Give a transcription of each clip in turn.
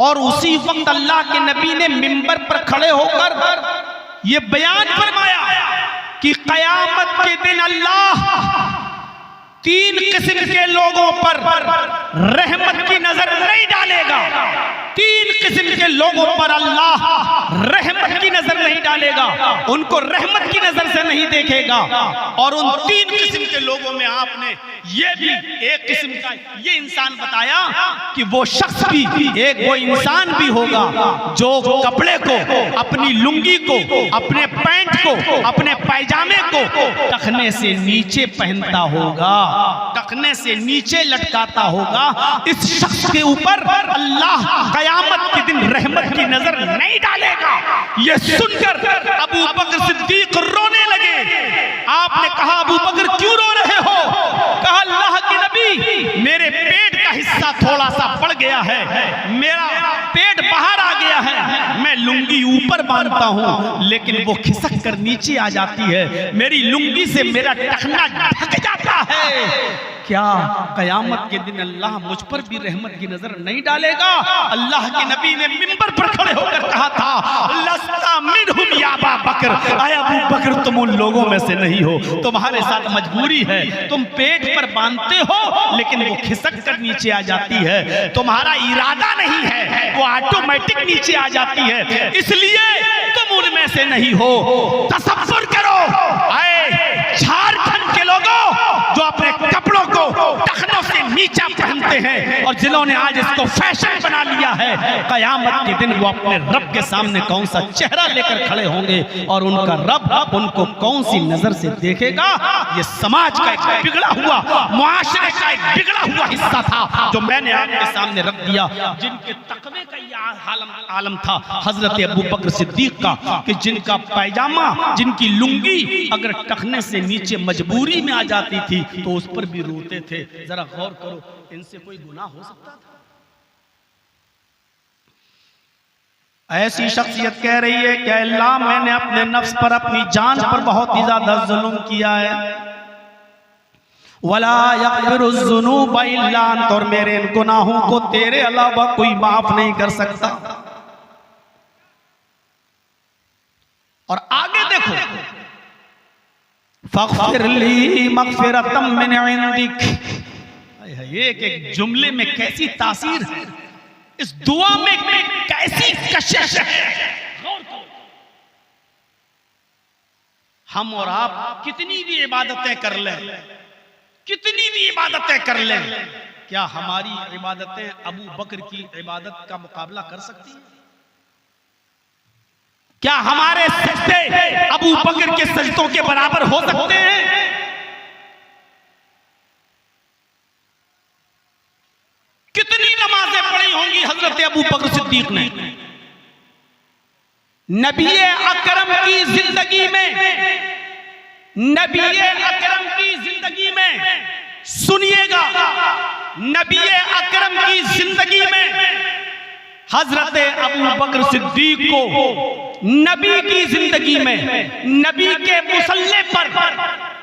और उसी वक्त अल्लाह के नबी ने मिंबर पर खड़े होकर ये बयान फरमाया कि कयामत के दिन अल्लाह 3 किस्म के लोगों पर रहमत की नजर नहीं डालेगा। 3 किस्म के लोगों पर अल्लाह रहमत की नजर नहीं डालेगा, उनको रहमत की नजर से नहीं देखेगा। और उन 3 किस्म के लोगों में आपने ये भी एक किस्म का ये इंसान बताया कि वो शख्स भी एक वो इंसान भी होगा जो कपड़े को, अपनी लुंगी को, अपने पैंट को, अपने पायजामे को टखने से नीचे पहनता होगा, टखने से नीचे लटकाता होगा। इस शख्स के ऊपर अल्लाह कयामत के दिन रहमत की नजर नहीं डालेगा। यह सुनकर अबू बकर सिद्दीक रोने लगे। आपने कहा अबू बकर क्यों रो रहे हो? कहा अल्लाह के नबी, मेरे पेट का हिस्सा थोड़ा सा बढ़ गया है, मेरा पेट बाहर आ गया है, मैं लुंगी ऊपर बांधता हूं लेकिन वो खिसक कर नीचे आ जाती है, मेरी लुंगी से मेरा टखना ढक जाता है। क्या कयामत के दिन अल्लाह मुझ पर भी रहमत की नजर नहीं डालेगा? अल्लाह के नबी ने मिंबर पर खड़े होकर कहा था, लस्ता मिनहुम या अबा बकर, आए अबू बकर तुम उन लोगों में से नहीं हो, तुम्हारे साथ मजबूरी है, तुम पेट पर बांधते हो लेकिन वो खिसक कर नीचे आ जाती है, तुम्हारा इरादा नहीं है, वो ऑटोमेटिक नीचे आ जाती है, इसलिए तुम उनमें से नहीं हो। तसव्वुर करो आए झारखंड के लोगों जो अपने कपड़ों को टखनों से नीचा पहनते हैं और जिन्होंने आज इसको फैशन बना लिया है, कयामत के दिन वो अपने रब के सामने कौन सा चेहरा लेकर खड़े होंगे और उनका रब उनको कौन सी नजर से देखेगा? ये समाज का एक बिगड़ा हुआ, मुआशरे का एक बिगड़ा हुआ हिस्सा था जो मैंने आपके सामने रख दिया। जिनके तकवे का ये आलम था हजरत अबू बकर सिद्दीक का कि जिनका पायजामा, जिनकी लुंगी अगर टखने से नीचे मजबूरी में आ जाती थी तो उस पर भी रोते थे। जरा गौर करो, इनसे कोई गुनाह हो सकता था? ऐसी शख्सियत कह रही है कि अल्लाह मैंने अपने नफ्स पर, अपनी जान पर बहुत ही ज्यादा जुल्म किया है, वला यग़फ़िरुज़्ज़ुनूब इल्ला अंत, और मेरे इन गुनाहों को तेरे अलावा कोई माफ नहीं कर सकता। और आगे देखो, फ़ग़फ़िर ली मग़फ़िरतम मिन इंदिक, एक एक जुमले में कैसी तासीर है, इस दुआ में कैसी कशिश है। हम और आप कितनी भी इबादतें कर लें, कितनी भी इबादतें कर लें, क्या हमारी इबादतें अबू बकर की इबादत का मुकाबला कर सकती हैं? क्या हमारे सजदे अबू बकर के सजदों के बराबर हो सकते हैं? कितनी नमाजें पढ़ी होंगी हजरत अबू बकर सिद्दीक ने? नबी अकरम की जिंदगी में, नबी अकरम की जिंदगी में, सुनिएगा, नबी अकरम की जिंदगी में हजरत अबू बकर सिद्दीक को नबी की जिंदगी में नबी के मुसल्ले पर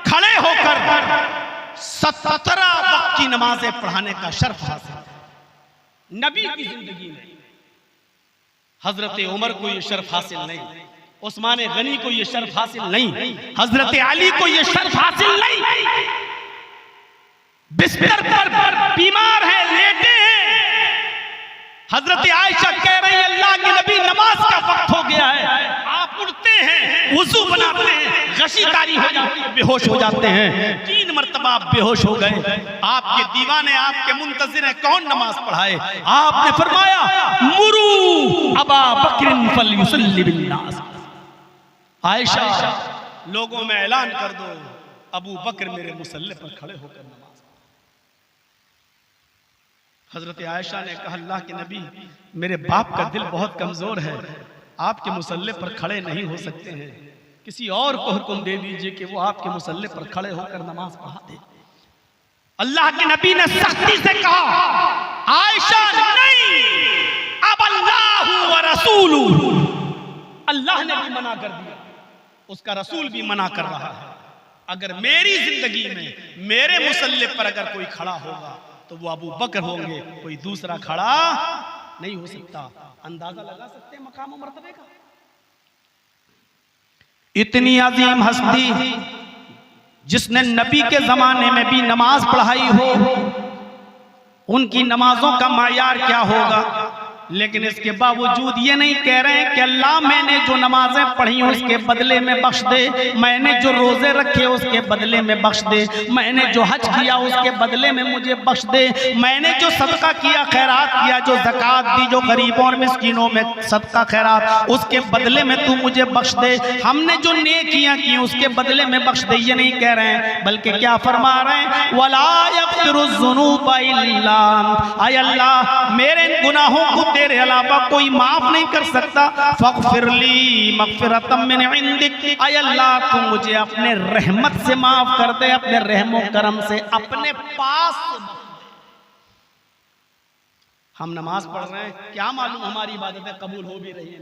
खड़े होकर 17 वक्त की नमाजें पढ़ाने का शर्फ हासिल है। नबी की जिंदगी में हजरत उमर को यह शर्फ हासिल नहीं, उस्मान गनी को यह शर्फ हासिल नहीं, हजरत अली को यह शर्फ हासिल नहीं। बिस्तर पर बीमार है, लेटे हैं, हजरत आयशा कह रही अल्लाह के नबी नमाज का वक्त हो गया है, आप उठते हैं, वुजू बनाते हैं, गशीकारी हो जाती है, बेहोश हो जाते हैं। 3 मरतबा आप बेहोश हो गए, आपके दीवाने, आपके मुंतज़िर हैं, कौन नमाज पढ़ाए? आपने फरमाया मुरू अबा बकर फलयुसल्ली बिन्नास, आयशा लोगों में ऐलान कर दो अबू बकर मेरे मुसल्ले पर खड़े होकर नमाज। हजरत आयशा ने कहा अल्लाह के नबी मेरे बाप का दिल बहुत कमजोर है, आपके मुसल्ले पर खड़े नहीं हो सकते हैं, किसी और को हुक्म दे दीजिए कि वो आपके मुसल्ले पर खड़े होकर नमाज पढ़ा दे। अल्लाह के नबी ने सख्ती से कहा आयशा नहीं, अब अल्लाह व रसूलुहु, अल्लाह ने भी मना कर दिया, उसका रसूल भी मना कर रहा है। अगर मेरी जिंदगी में मेरे मुसल्ले पर अगर कोई खड़ा होगा तो वो अबू बकर होंगे, कोई दूसरा खड़ा नहीं हो सकता। अंदाजा लगा सकते हैं मकाम और मर्तबे का। इतनी अजीम हस्ती जिसने नबी के जमाने में भी नमाज पढ़ाई हो, उनकी नमाजों का मायार क्या होगा। लेकिन इसके बावजूद ये नहीं कह रहे हैं कि अल्लाह मैंने जो नमाजें पढ़ी उसके बदले में बख्श दे, मैंने जो रोजे रखे उसके बदले में बख्श दे, मैंने जो हज किया उसके बदले में मुझे बख्श दे, मैंने जो सदका किया, खैरात किया, जो ज़कात दी, जो गरीबों और मिस्कीनों में सदका खैरात, उसके बदले में तू मुझे बख्श दे, हमने जो नेकियां की उसके बदले में बख्श दे। ये नहीं कह रहे हैं, बल्कि क्या फरमा रहे हैं, वला यग़फ़िरुज़्ज़ुनूबा इल्ला अंत, आय अल्लाह मेरे गुनाहों को तेरे अलावा कोई माफ नहीं कर सकता। फ़ग़फ़िरली मग़फ़िरतम मिन इंदिक, आय अल्लाह तू मुझे अपने रहमत से माफ कर दे, अपने रहमो करम से अपने पास। हम नमाज पढ़ रहे हैं, क्या मालूम हमारी इबादतें कबूल हो भी रही है।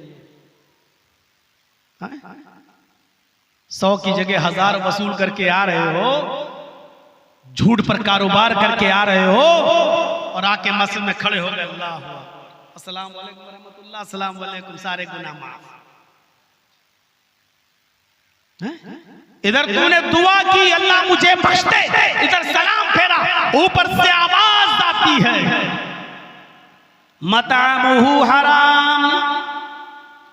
100 की जगह 1000 वसूल करके आ रहे हो, झूठ पर कारोबार करके आ रहे हो, और आके मस्जिद में खड़े हो गए, अल्लाह अस्सलाम वालेकुम रहमतुल्लाह, अस्सलाम वालेकुम, सारे गुनाह माफ। इधर तूने दुआ की अल्लाह मुझे बख्श दे, इधर सलाम फेरा, ऊपर से आवाज आती है मतामुहु हराम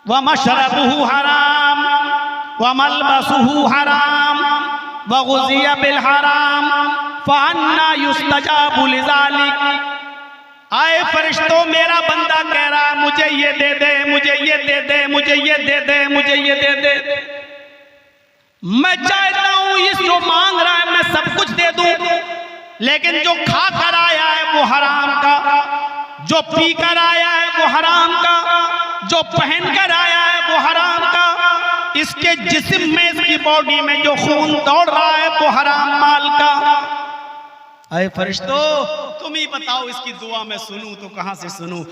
व मशरबुहु हराम व मलबसुहु हराम व गुज़िया बिल हराम फअन्ना युस्तजाबु लिज़ालिक। आए फरिश्तों, मेरा बंदा कह रहा है मुझे ये दे दे, मुझे ये दे दे, मुझे ये दे दे, मुझे ये दे दे। मैं चाहता हूं इस जो मांग रहा है मैं सब कुछ दे दूं, लेकिन जो खा कर आया है वो हराम का, जो पी कर आया है वो हराम का, जो पहन कर आया है वो हराम का, इसके जिस्म में, इसकी बॉडी में जो खून दौड़ रहा है वो हराम माल का। अरे फरिश्तों, तुम ही बताओ इसकी दुआ मैं सुनूं तो कहां से सुनूं।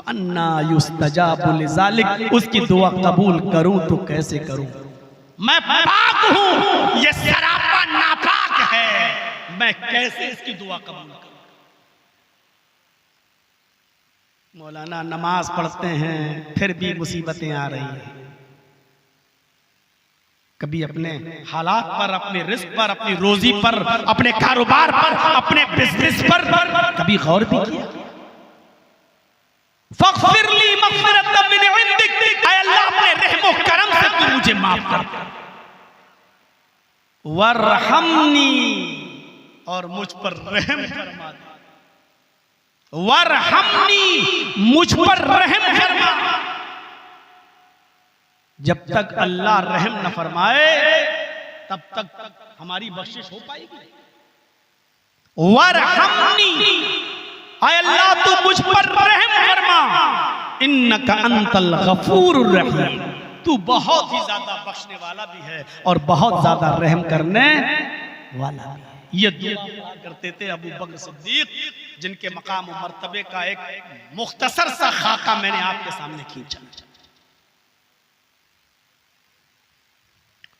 अन्ना युस्तजाबु लिज़ालिक, उसकी दुआ कबूल करूं तो कैसे करूं। मैं पाक हूं, ये सरापा नापाक है, मैं कैसे इसकी दुआ कबूल करूं। मौलाना नमाज पढ़ते हैं फिर भी मुसीबतें आ रही हैं। कभी अपने हालात पर, अपने रिस्क पर, अपनी रोजी पर, अपने कारोबार पर, अपने बिजनेस पर कभी गौर भी किया। फ़ग़फ़िरली मग़फ़िरतम मिन इंदिक, ऐ अल्लाह अपने रहमो करम से तू मुझे माफ कर, वरहमनी, और मुझ पर रहम फरमा दे, वरहमनी, मुझ पर रहम फरमा। जब तक अल्लाह रहम न फरमाए तब तक हमारी बख्शिश हो पाएगी। वरहमनी, ऐ अल्लाह तू मुझ पर रहम फरमा, इन्नका अंतल गफूरुर रहीम, तू बहुत ही ज्यादा बख्शने वाला भी है और बहुत ज्यादा रहम करने वाला भी है। ये दुआ करते थे अबू बकर सिद्दीक, जिनके मकाम और मर्तबे का एक मुख्तसर सा खाका मैंने आपके सामने खींचा।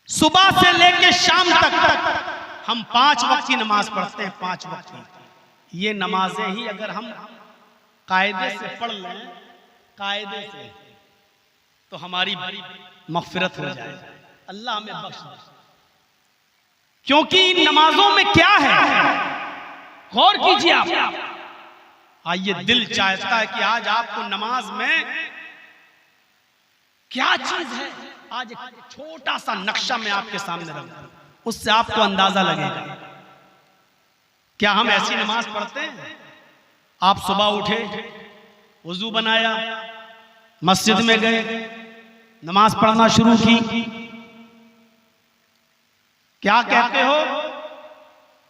सुबह से लेके शाम तक हम 5 वक्त की नमाज पढ़ते हैं, 5 वक्त की। ये नमाजें ही अगर हम कायदे से पढ़ लें, कायदे से, तो हमारी मग़फ़िरत हो जाए, अल्लाह हमें बख्श दे। क्योंकि इन नमाजों में क्या है, गौर कीजिए आप। आइए, दिल चाहता है कि आज आपको नमाज में क्या चीज है, आज एक छोटा सा नक्शा मैं आपके सामने रख दूं, उससे आपको अंदाजा लगेगा। क्या हम ऐसी नमाज पढ़ते हैं? आप सुबह उठे, वुजू बनाया, मस्जिद में गए, नमाज पढ़ना शुरू की, क्या कहते हो?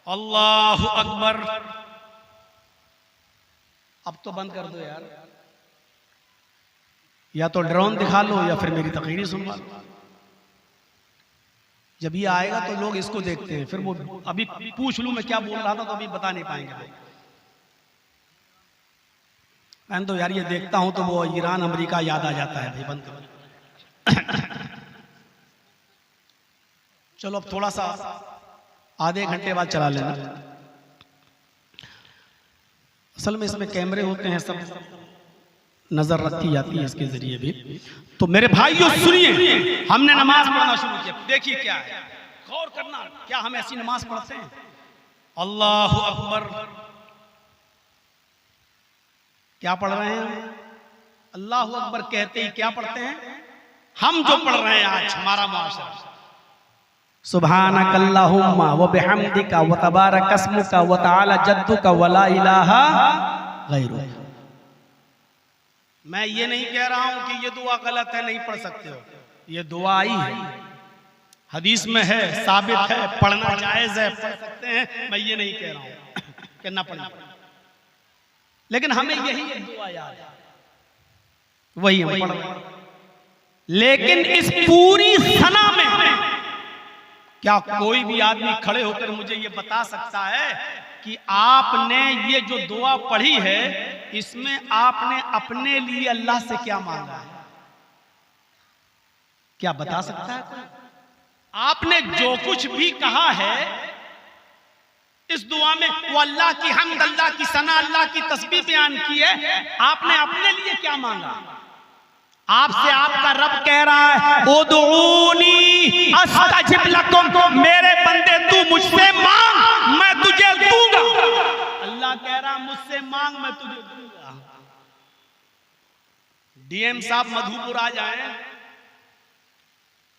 अल्लाहु अकबर। अब तो बंद कर दो यार, या तो ड्रोन दिखा लो या फिर मेरी तकरीर सुनवा लो। जब ये आएगा तो लोग इसको देखते हैं, फिर वो अभी पूछ लूं मैं क्या बोल रहा था तो अभी बता नहीं पाएंगे। मैं तो यार ये देखता हूं तो वो ईरान अमेरिका याद आ जाता है। भाई बंद करो। चलो अब थोड़ा सा आधे घंटे बाद चला लेना। असल में इसमें कैमरे होते हैं, सब नजर रखी जाती है इसके जरिए भी। तो मेरे भाइयों सुनिए, हमने नमाज पढ़ना शुरू किया। देखिए क्या है, गौर करना, क्या हम ऐसी नमाज पढ़ते हैं? अल्लाह अकबर, क्या पढ़ रहे हैं? अल्लाह अकबर कहते ही क्या पढ़ते हैं? हम जो पढ़ रहे हैं आज हमारा मुआशरा, सुब्हानक अल्लाहुम्मा व बिहम्दिका व तबारक अस्मुका व तआला जद्दुका व ला इलाहा गैरुक। मैं ये नहीं कह रहा हूं कि ये दुआ गलत है, नहीं पढ़ सकते हो, ये दुआ ही है, हदीस में है, साबित है, पढ़ना जायज है, पढ़ सकते हैं। मैं ये नहीं कह रहा हूं कि ना पढ़ना, लेकिन हमें यही एक दुआ याद है, वही हम पढ़ रहे हैं। लेकिन इस पूरी सना में क्या कोई भी आदमी खड़े होकर मुझे ये बता सकता है कि आपने ये जो दुआ पढ़ी है इसमें आपने अपने लिए अल्लाह से क्या मांगा है? क्या बता सकता है कोई? आपने जो कुछ भी कहा है इस दुआ में, वो अल्लाह की हम्द, अल्लाह की सना, अल्लाह की तस्बीह बयान की है, आपने अपने लिए क्या मांगा? आपसे आपका रब कह रहा है, उदऊनी अस्तजिब लकुम, मेरे बंदे तू मुझसे मांग मैं तुझे दूंगा। अल्लाह कह रहा मुझसे मांग मैं तुझे दूंगा। डीएम साहब मधुपुर आ जाएं,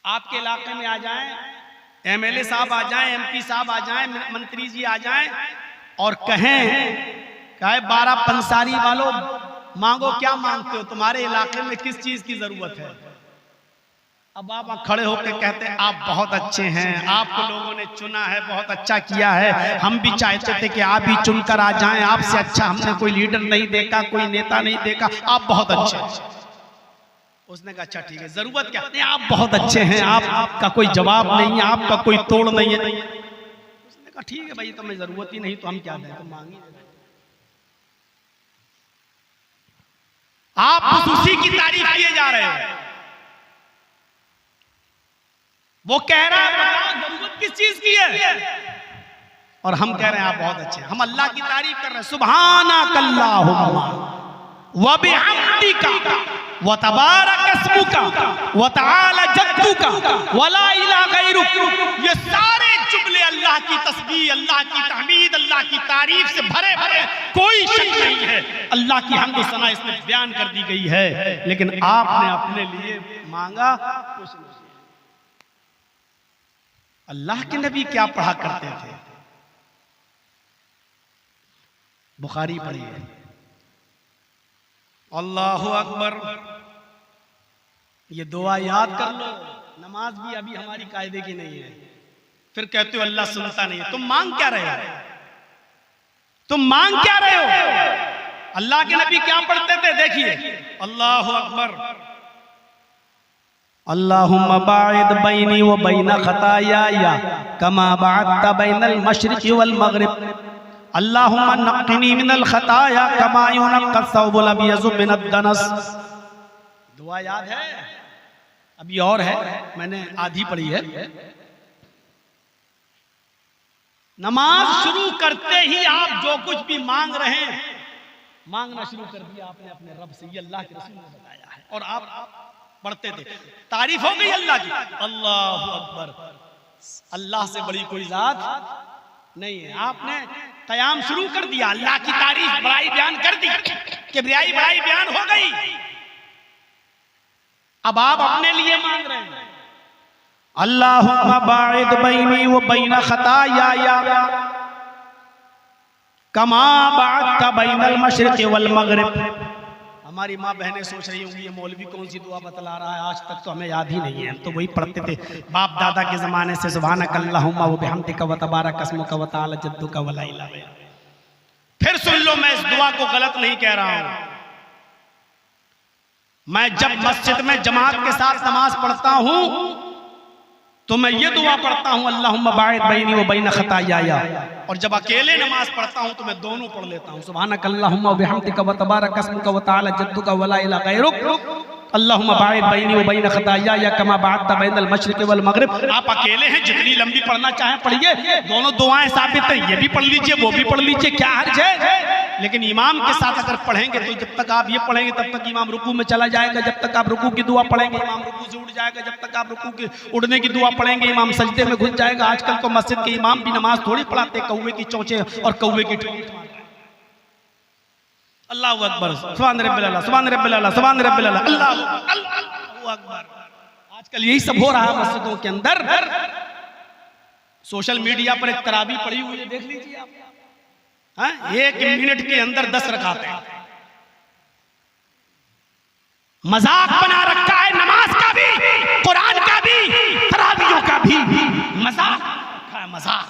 आपके इलाके में आ जाएं, एमएलए साहब आ जाएं, एमपी साहब आ जाएं, मंत्री जी आ जाएं और कहें 12 पंसारी वालों मांगो, क्या मांगते हो? तुम्हारे इलाके में किस चीज की जरूरत है? अब आप खड़े होकर कहते हैं आप बहुत अच्छे हैं, आपको लोगों ने चुना है, बहुत अच्छा किया है, हम भी चाहते थे कि आप ही चुनकर आ जाएं, आपसे अच्छा हमने कोई लीडर नहीं देखा, कोई नेता नहीं देखा, आप बहुत अच्छे हैं। उसने कहा अच्छा ठीक है, जरूरत क्या? नहीं, आप बहुत अच्छे हैं, आपका कोई जवाब नहीं है, आपका कोई तोड़ नहीं है। उसने कहा ठीक है भाई, तुम्हें जरूरत ही नहीं तो हम क्या दें, तुम मांगिए। आप उसी की तारीफ किए जा रहे हैं। वो कह रहा है जरूरत किस चीज की है, और हम कह रहे हैं आप बहुत अच्छे हैं। हम अल्लाह की तारीफ कर रहे हैं, सुब्हानक अल्लाहुम्मा व बिहम्दिका व तबारक अस्मुका व तआला जद्दुका व ला इलाहा गैरुक। ये सारे जुमले अल्लाह की तस्बीह, अल्लाह की तहमीद, अल्लाह की तारीफ से भरे भरे, कोई शक नहीं है। अल्लाह की हम्द व सना इसमें बयान कर दी गई है, लेकिन आपने अपने लिए मांगा कुछ नहीं। अल्लाह के नबी क्या पढ़ा करते थे? बुखारी पढ़िए, अल्लाहु अकबर, ये दुआ याद कर लो। नमाज भी अभी हमारी कायदे की नहीं है, फिर कहते हो अल्लाह सुनता नहीं है। तुम मांग क्या रहे हो? तुम मांग क्या रहे हो? अल्लाह के नबी क्या पढ़ते थे? देखिए, अल्लाहु अकबर, अल्लाहुम्मा बाइद बैनी व बैना खताया कमा बाअदता बैनल मशरिक़ि वल मग़रिब, अल्लाहुम्मा नक़्क़िनी मिनल खताया कमा युनक़्क़ा अस-सौबुल अब्यज़ु मिनद दनस। दुआ याद है? अभी और है, मैंने आधी पढ़ी है। नमाज शुरू करते ही आप जो कुछ भी मांग रहे हैं, मांगना शुरू कर दिया आपने अपने रब से। ये अल्लाह के रसूल ने बताया है, और आप पढ़ते थे। तारीफ हो गई अल्लाह की, अल्लाहु अकबर, अल्लाह से बड़ी कोई जात नहीं है। आपने कयाम शुरू कर दिया, अल्लाह की तारीफ बड़ाई बयान कर दी, किबरियाई बड़ाई बयान हो गई। अब आप अपने लिए मांग रहे हैं, अल्लाहुम्मा बाइद बैनी व बैना खताया कमा बाअदता बैनल मशरिक़ि वल मग़रिब। हमारी माँ बहनें सोच रही होंगी ये मौलवी कौन सी दुआ बतला रहा है, आज तक तो हमें याद ही नहीं है, हम तो वही पढ़ते थे बाप दादा के जमाने से, सुब्हानक अल्लाहुम्मा व बिहम्दिका व तबारक अस्मुका व तआला जद्दुका व ला इलाहा गैरुक। फिर सुन लो, मैं इस दुआ को गलत नहीं कह रहा हूं। मैं जब मस्जिद में जमात के साथ नमाज पढ़ता हूं तो मैं ये दुआ पढ़ता हूं, अल्लाहुम्मा बाइद बैनी व बैना खताया। और जब अकेले नमाज पढ़ता हूं तो मैं दोनों पढ़ लेता हूं, सुब्हानक अल्लाहुम्मा व बिहम्दिका व तबारक अस्मुका व तआला जद्दुका व ला इलाहा गैरुक, अल्लाहुम्मा बाइद बैनी व बैना खताया कमा बाअदता बैनल मशरिक़ि वल मग़रिब। आप अकेले हैं, जितनी लंबी पढ़ना चाहें पढ़िए, दोनों दुआएं साबित है, ये भी पढ़ लीजिए वो भी पढ़ लीजिए, क्या हर्ज है? लेकिन इमाम के साथ अगर पढ़ेंगे तो जब तक आप ये पढ़ेंगे तब तक इमाम रुकू में चला जाएगा, जब तक आप रुकू की दुआ पढ़ेंगे इमाम रुकू से उठ जाएगा, जब तक आप रुकू के उड़ने की दुआ पढ़ेंगे इमाम सजदे में घुस जाएगा। आजकल तो मस्जिद के इमाम भी नमाज थोड़ी पढ़ाते कौवे की चोंचे और कौवे की अल्लाह अकबर, सुभान रब्बिल आला, सुभान रब्बिल आला, सुभान रब्बिल आला, अल्लाह अकबर। आजकल यही सब हो रहा है मस्जिदों के अंदर। सोशल मीडिया पर एक तरावी पड़ी हुई है, देख लीजिए आप। हाँ, 1 मिनट के अंदर 10 रकातें। मजाक बना रखा है नमाज का भी, कुरान का भी, तरावियों का भी मजाक रखा है, मजाक।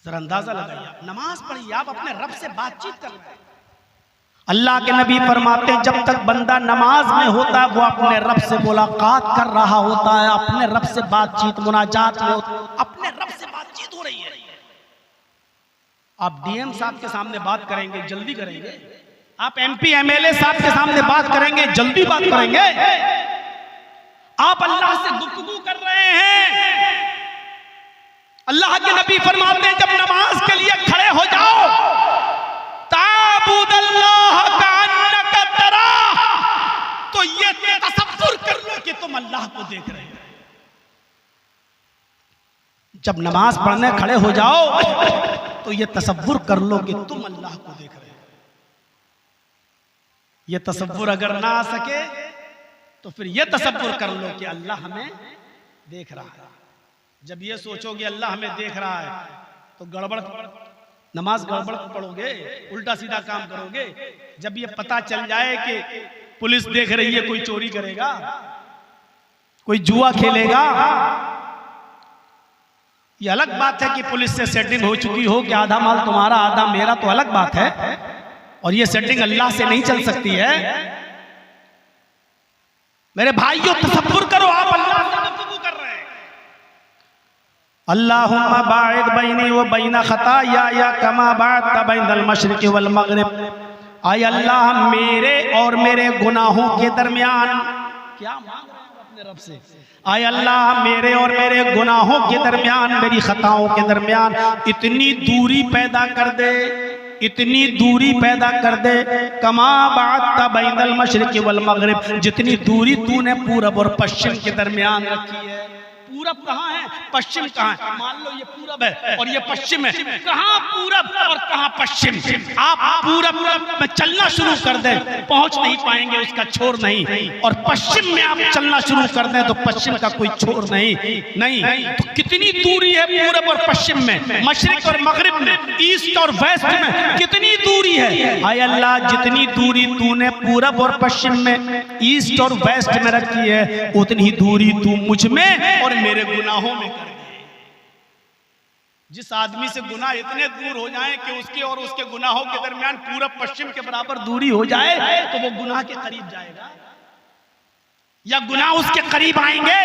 जरा अंदाजा लगाइए, आप नमाज पढ़िए, आप अपने रब से बातचीत कर रहे हैं। अल्लाह के नबी फरमाते हैं जब तक बंदा नमाज में होता है वो अपने रब से मुलाकात कर रहा होता है, अपने रब से बातचीत मुनाजात में होता है, अपने रब से बातचीत हो रही है। आप डीएम साहब के सामने बात करेंगे जल्दी करेंगे, आप एमपी एमएलए साहब के सामने बात करेंगे जल्दी बात करेंगे। आप अल्लाह से गुफ्तगू कर रहे हैं। अल्लाह के नबी फरमाते हैं जब नमाज के लिए खड़े हो जाओ तो ये तसव्वुर कर लो कि तुम अल्लाह को देख रहे हो। जब नमाज पढ़ने खड़े हो जाओ तो ये तसव्वुर कर लो कि तुम अल्लाह को देख रहे हो। ये तसव्वुर अगर ना आ सके तो फिर ये तसव्वुर कर लो कि अल्लाह हमें देख रहा है। जब ये सोचोगे अल्लाह हमें देख रहा है तो गड़बड़ नमाज गड़बड़ पढ़ोगे, उल्टा सीधा काम करोगे। जब ये पता चल जाए कि पुलिस देख रही है, कोई चोरी करेगा, कोई जुआ खेलेगा, ये अलग बात है कि पुलिस से सेटिंग हो चुकी हो कि आधा माल तुम्हारा आधा मेरा, तो अलग बात है। और ये सेटिंग अल्लाह से नहीं चल सकती है। मेरे भाइयों तसव्वुर करो आप अल्लाह से गुफ्तगू कर रहे हैं। अल्लाहुम्मा बाइद बैनी व बैना खताया कमा बाअदता बैनल मशरिक़ि वल मग़रिब। आय अल्लाह मेरे और मेरे गुनाहों के दरमियान, क्या मांग रहे हैं अपने रब से? आय अल्लाह मेरे और मेरे गुनाहों के दरमियान, मेरी खताओं के दरमियान इतनी दूरी पैदा कर दे, इतनी दूरी पैदा कर दे कमा बाअदता बैनल मशरिक़ि वल मग़रिब, जितनी दूरी तूने पूरब और पश्चिम के दरमियान रखी है। पूरब कहाँ है, पश्चिम कहाँ है? मान लो ये पूरब है और ये पश्चिम है, कहाँ पूरब और कहाँ पश्चिम? आप पूरब में चलना शुरू कर दें पहुंच नहीं पाएंगे, उसका छोर नहीं। और पश्चिम में आप चलना शुरू कर दें तो पश्चिम का कोई छोर नहीं। तो कितनी दूरी है पूरब और पश्चिम में, मशरिक और मगरिब में, ईस्ट और वेस्ट में कितनी दूरी है? हाय अल्लाह जितनी दूरी तूने पूरब और पश्चिम में, ईस्ट और वेस्ट में रखी है, उतनी दूरी तू मुझ में और मेरे गुनाहों में कर दे। जिस आदमी से गुनाह इतने दूर हो जाएं कि उसके और उसके गुनाहों के दरमियान पूरब पश्चिम के बराबर दूरी हो जाए तो वो गुनाह के करीब जाएगा या गुनाह उसके करीब आएंगे?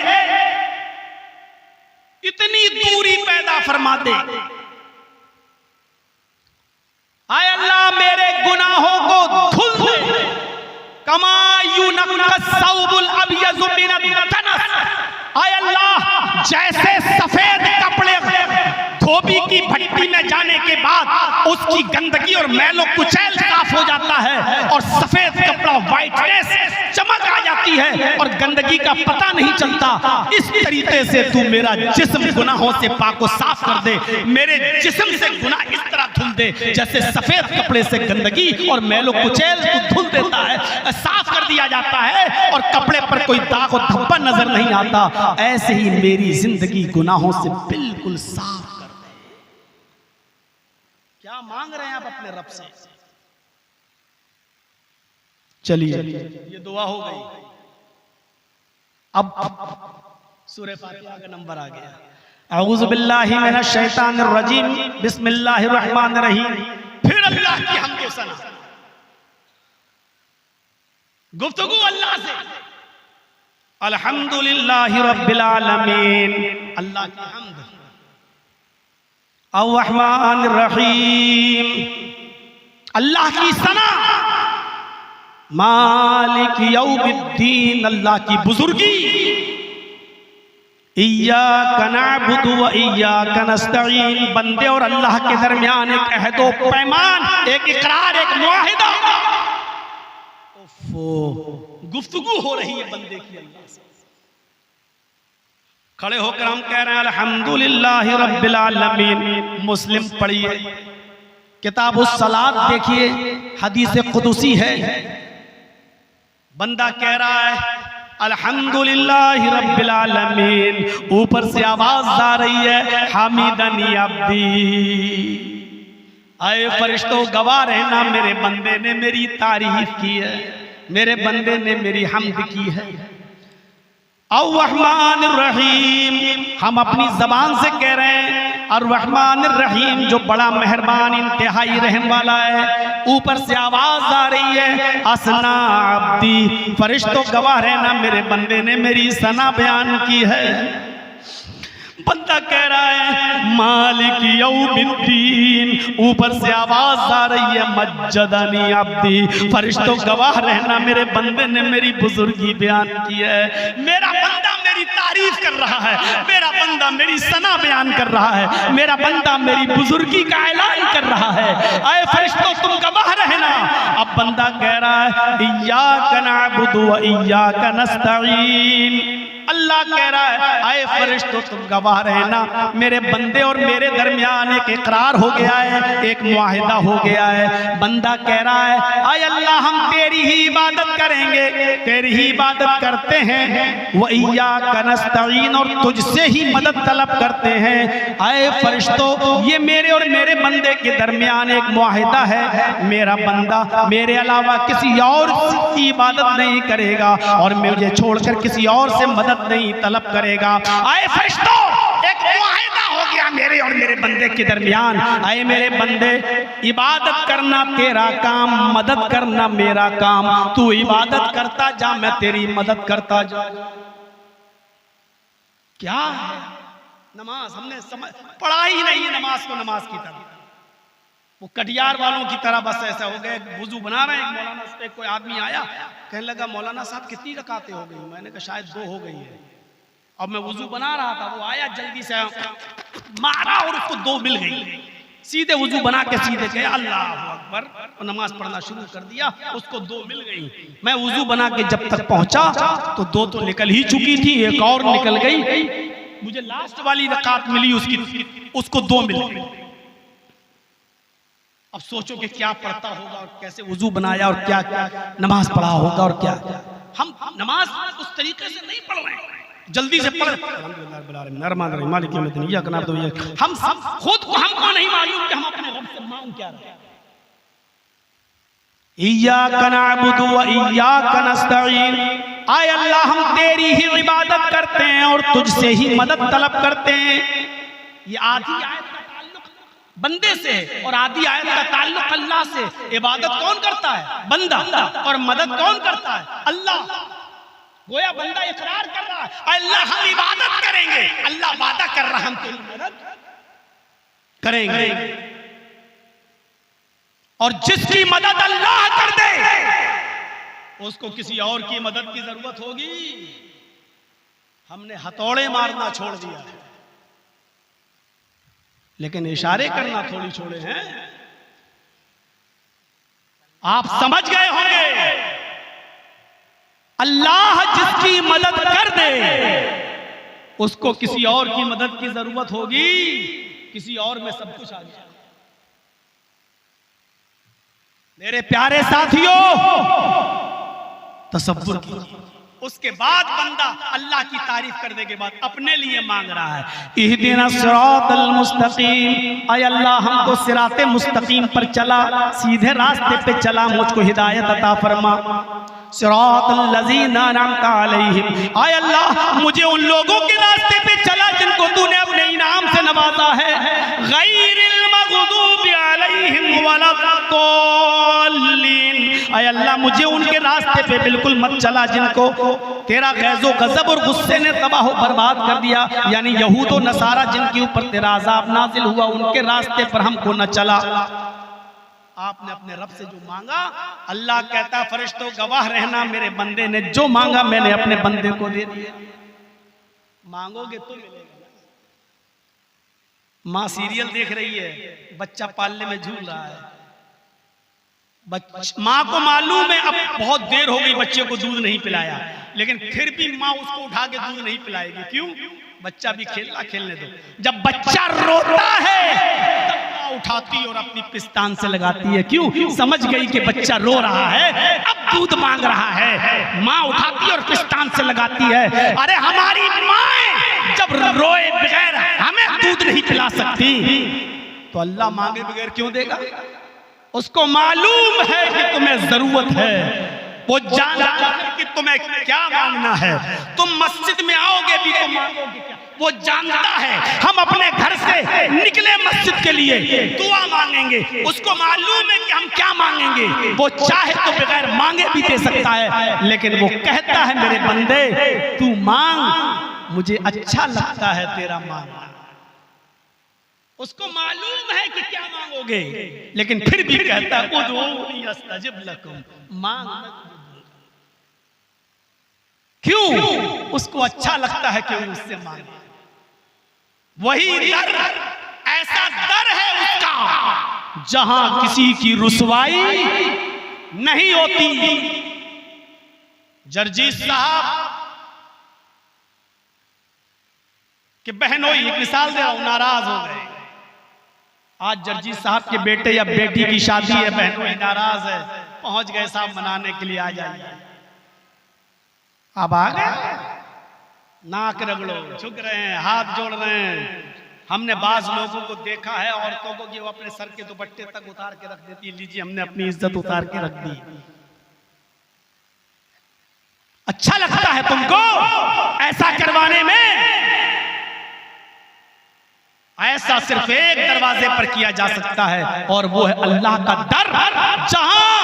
इतनी दूरी पैदा फरमा दे। आय अल्लाह मेरे गुनाहों को धुल दे कमा युनक़्क़स सौबुल अब्यज़ मिनद दनस। आय अल्लाह जैसे सफेद कपड़े धोबी की भट्टी में जाने के बाद उसकी गंदगी और मैलो कुचैल साफ हो जाता है और सफेद कपड़ा व्हाइटनेस चमक आ जाती है और गंदगी का पता नहीं चलता, इस तरीके से तू मेरा जिस्म गुनाहों से पाक और साफ कर दे। मेरे जिस्म से गुनाह इस तरह धुल दे जैसे सफेद कपड़े से गंदगी और मैलो कुचैल तू धुल देता है, साफ कर दिया जाता है और कपड़े पर कोई दाग और धब्बा नजर नहीं आता। ऐसे ही मेरी जिंदगी गुनाहों से बिल्कुल साफ कर दे। क्या मांग रहे हैं आप अपने रब से? चलिए ये दुआ हो गई। अब सूरह फातिहा का नंबर आ गया। अऊज़ु बिल्लाहि मिनश शैतानिर रजीम, बिस्मिल्लाहिर रहमानिर रहीम। फिर अल्लाह की हम्द व सना, गुफ्तगू अल्लाह से। अल्हम्दुलिल्लाहि रब्बिल आलमीन, अल्लाह की हम्द। अर्रहमानिर रहीम, अल्लाह की सना। मालिक यौमिद्दीन, अल्लाह की बुजुर्गी। इय्याका नअबुदु व इय्याका नस्तईन, बंदे और अल्लाह के दरमियान एक अहद व पैमान, एक इकरार, एक मुआहिदा। गुफ्तगू हो रही है बंदे की अल्लाह से। खड़े होकर हम कह रहे हैं अल्हम्दुलिल्लाहि रब्बिल आलमीन। मुस्लिम पढ़िए, किताबुस सलात देखिए, हदीस कुदसी है। बंदा कह रहा है अल्हम्दुलिल्लाहि रब्बिल आलमीन, ऊपर से आवाज आ रही है हामिदनी अब्दी, आए फरिश्तों गवाह रहना मेरे बंदे ने मेरी तारीफ की है, मेरे बंदे ने मेरी हम्द की है। अर्रहमानिर रहीम, हम अपनी जबान से कह रहे हैं अर्रहमानिर रहीम, जो बड़ा मेहरबान इंतहाई रहम वाला है। ऊपर से आवाज आ रही है असना अब्दी, फरिश्तों गवाह रहना मेरे बंदे ने मेरी सना बयान की है। बंदा कह रहा है मालिक यौमिद्दीन, ऊपर से आवाज आ रही है मज्जदनी अब्दी, फरिश्तों गवाह रहना मेरे बंदे ने मेरी बुजुर्गी बयान की है। मेरा बंदा मेरी तारीफ कर रहा है, मेरा बंदा मेरी सना बयान कर रहा है, मेरा बंदा मेरी बुजुर्गी का ऐलान कर रहा है। आए फरिश्तों तुम गवाह रहना। अब बंदा कह रहा है इय्याका नअबुदु व इय्याका नस्तईन, अल्लाह कह रहा है आए फरिश्तों तुम गवाह रहना, मेरे बंदे और मेरे दरमियान एक इकरार हो गया है, एक मुआहिदा हो गया है। बंदा कह रहा है आए अल्लाह हम तेरी ही इबादत करेंगे, तेरी ही इबादत करते हैं। व इय्याका नस्तईन, और तुझसे ही मदद तलब करते हैं। आए फरिश्तों ये मेरे और मेरे बंदे के दरमियान एक मुआहिदा है, मेरा बंदा मेरे अलावा किसी और की इबादत नहीं करेगा और मुझे छोड़कर किसी और से मदद नहीं तलब करेगा। आए फरिश्तों एक मुआहिदा हो गया मेरे और मेरे बंदे के दरमियान। आए मेरे बंदे इबादत करना तेरा काम, मदद करना मेरा काम, तू इबादत करता जा मैं तेरी मदद करता जा। क्या है नमाज? हमने समझ पढ़ा ही नहीं है नमाज को नमाज की तरह, वो कटियार वालों की तरह बस ऐसा हो गए। वुजू बना रहे हैं, मौलाना से कोई आदमी आया कहने लगा मौलाना साहब कितनी रकातें हो गई? मैंने कहा शायद 2 हो गई है। अब मैं वुजू बना रहा था, वो आया जल्दी से मारा और उसको 2 मिल गई। सीधे वुजू बना के सीधे गए अल्लाह अकबर और नमाज पढ़ना शुरू कर दिया, उसको 2 मिल गई। मैं वुजू बना के जब तक पहुंचा तो 2 तो निकल ही चुकी थी, एक और निकल गई। मुझे लास्ट वाली रकात मिली उसको 2 मिल गई। अब सोचो कि क्या पढ़ता होगा और कैसे वुजू बनाया और क्या क्या नमाज पढ़ा होगा और क्या। हम नमाज उस तरीके से नहीं पढ़ रहे हैं, जल्दी से पढ़। हम खुद को हमको नहीं मालूम कि हम अपने रब से मांग क्या रहे हैं। इय्याका नअबुदु व इय्याका नस्तईन, आए अल्लाह हम तेरी ही इबादत करते हैं और तुझसे ही मदद तलब करते हैं। ये आधी आयत का ताल्लुक बंदे से है और आधी आयत का ताल्लुक अल्लाह से। इबादत कौन करता है? बंदा। और मदद कौन करता है? अल्लाह। गोया बंदा इकरार कर रहा है अल्लाह हम इबादत करेंगे, अल्लाह वादा कर रहा है हम तेरी मदद करेंगे। और जिसकी मदद अल्लाह कर दे उसको किसी और की मदद की जरूरत होगी? हमने हथौड़े मारना छोड़ दिया है, लेकिन इशारे करना थोड़ी छोड़े हैं। आप समझ गए होंगे अल्लाह जिसकी मदद कर दे उसको किसी और की मदद की जरूरत होगी, किसी और में सब कुछ आ गया। मेरे प्यारे साथियों तसव्वुर कीजिए, उसके बाद बंदा अल्लाह की तारीफ करने के बाद अपने लिए मांग रहा है इहदिना सिरातल मुस्तकीम, आय अल्लाह हमको सिराते मुस्तकीम पर चला, सीधे रास्ते पे चला, मुझको हिदायत अता फरमा। सिरातल लज़ीना अनअमता अलैहिम, आय अल्लाह मुझे उन लोगों के रास्ते पे चला जिनको तूने अपने इनाम से नवाजा है। गैरिल मग़दूबि अलैहिम वलद्दाल्लीन, आय अल्लाह मुझे उनके रास्ते पे बिल्कुल मत चला जिनको तेरा गैज़ो गज़ब और गुस्से ने तबाह बर्बाद कर दिया, यानी यहूद और नसारा जिनके ऊपर तेरा अज़ाब नाज़िल हुआ उनके रास्ते पर हमको न चला। आपने अपने रब से जो मांगा, अल्लाह कहता फरिश्तों गवाह रहना मेरे बंदे ने जो मांगा मैंने अपने बंदे को दे दिया। मांगोगे तो मिलेगा। माँ सीरियल देख रही है, बच्चा पालने में झूल रहा है, माँ को मालूम है अब बहुत देर हो गई, बच्चे को दूध नहीं पिलाया, लेकिन फिर भी माँ उसको उठा के दूध नहीं पिलाएगी। क्यों? बच्चा भी खेलने दो। जब बच्चा रोता है तब माँ उठाती और अपनी पिस्तान से लगाती है। क्यों? समझ गई कि बच्चा रो रहा है, अब दूध मांग रहा है, माँ उठाती और पिस्तान से लगाती है। अरे हमारी माँ जब रोए बगैर हमें दूध नहीं पिला सकती, तो अल्लाह मांगे बगैर क्यों देगा? उसको मालूम है कि तुम्हें जरूरत है, वो जानता है कि तुम्हें क्या मांगना है। तुम मस्जिद में आओगे भी तो मांगोगे क्या? वो जानता है हम अपने घर से निकले मस्जिद के लिए दुआ मांगेंगे, उसको मालूम है कि हम क्या मांगेंगे। वो चाहे तो बगैर मांगे भी दे सकता है, लेकिन वो कहता है मेरे बंदे तू मांग, मुझे अच्छा लगता है तेरा मांगना। उसको मालूम है कि क्या मांगोगे, लेकिन फिर भी कहता है उदऊनी अस्तजिब लकुम, मांग। क्यों? उसको अच्छा लगता है कि उससे मांगे। वही दर, ऐसा दर है उसका जहां किसी की रुसवाई नहीं होती। जर्जीस साहब के बहनोई, एक मिसाल दे रहा हूं, नाराज हो गए। आज जर्जी साहब के बेटे या बेटी की शादी है, बहनों नाराज है, पहुंच गए साहब मनाने के लिए, आ जाइए। अब आ गए, नाक रगड़ो, झुक रहे हैं, हाथ जोड़ रहे हैं। हमने बाज लोगों को देखा है, औरतों को कि वो अपने सर के दुपट्टे तक उतार के रख देती है। लीजिए हमने अपनी इज्जत उतार के रख दी। अच्छा लगता है तुमको ऐसा करवाने में? ऐसा सिर्फ एक दरवाजे पर किया जा सकता है, और वो है अल्लाह का डर, जहां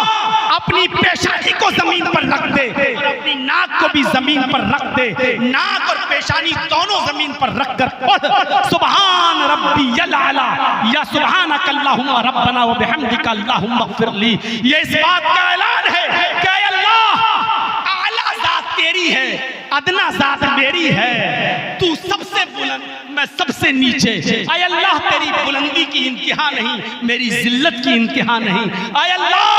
अपनी पेशानी को जमीन पर रख दे और अपनी नाक को भी जमीन पर रख दे। नाक और पेशानी दोनों जमीन पर रख कर पढ़ सुभान रब्बियल आला या सुभानक अल्लाहुम्मा रब्बना व बिहम्दिका अल्लाहुम्मा इग़फिरली। ये इस बात का ऐलान है कि अल्लाह आला जात तेरी है, अदना जात मेरी है, तू सबसे बुलंद, मैं सबसे नीचे। आय अल्लाह तेरी बुलंदी की इंतहा नहीं, मेरी जिल्लत की इंतहा नहीं। आय अल्लाह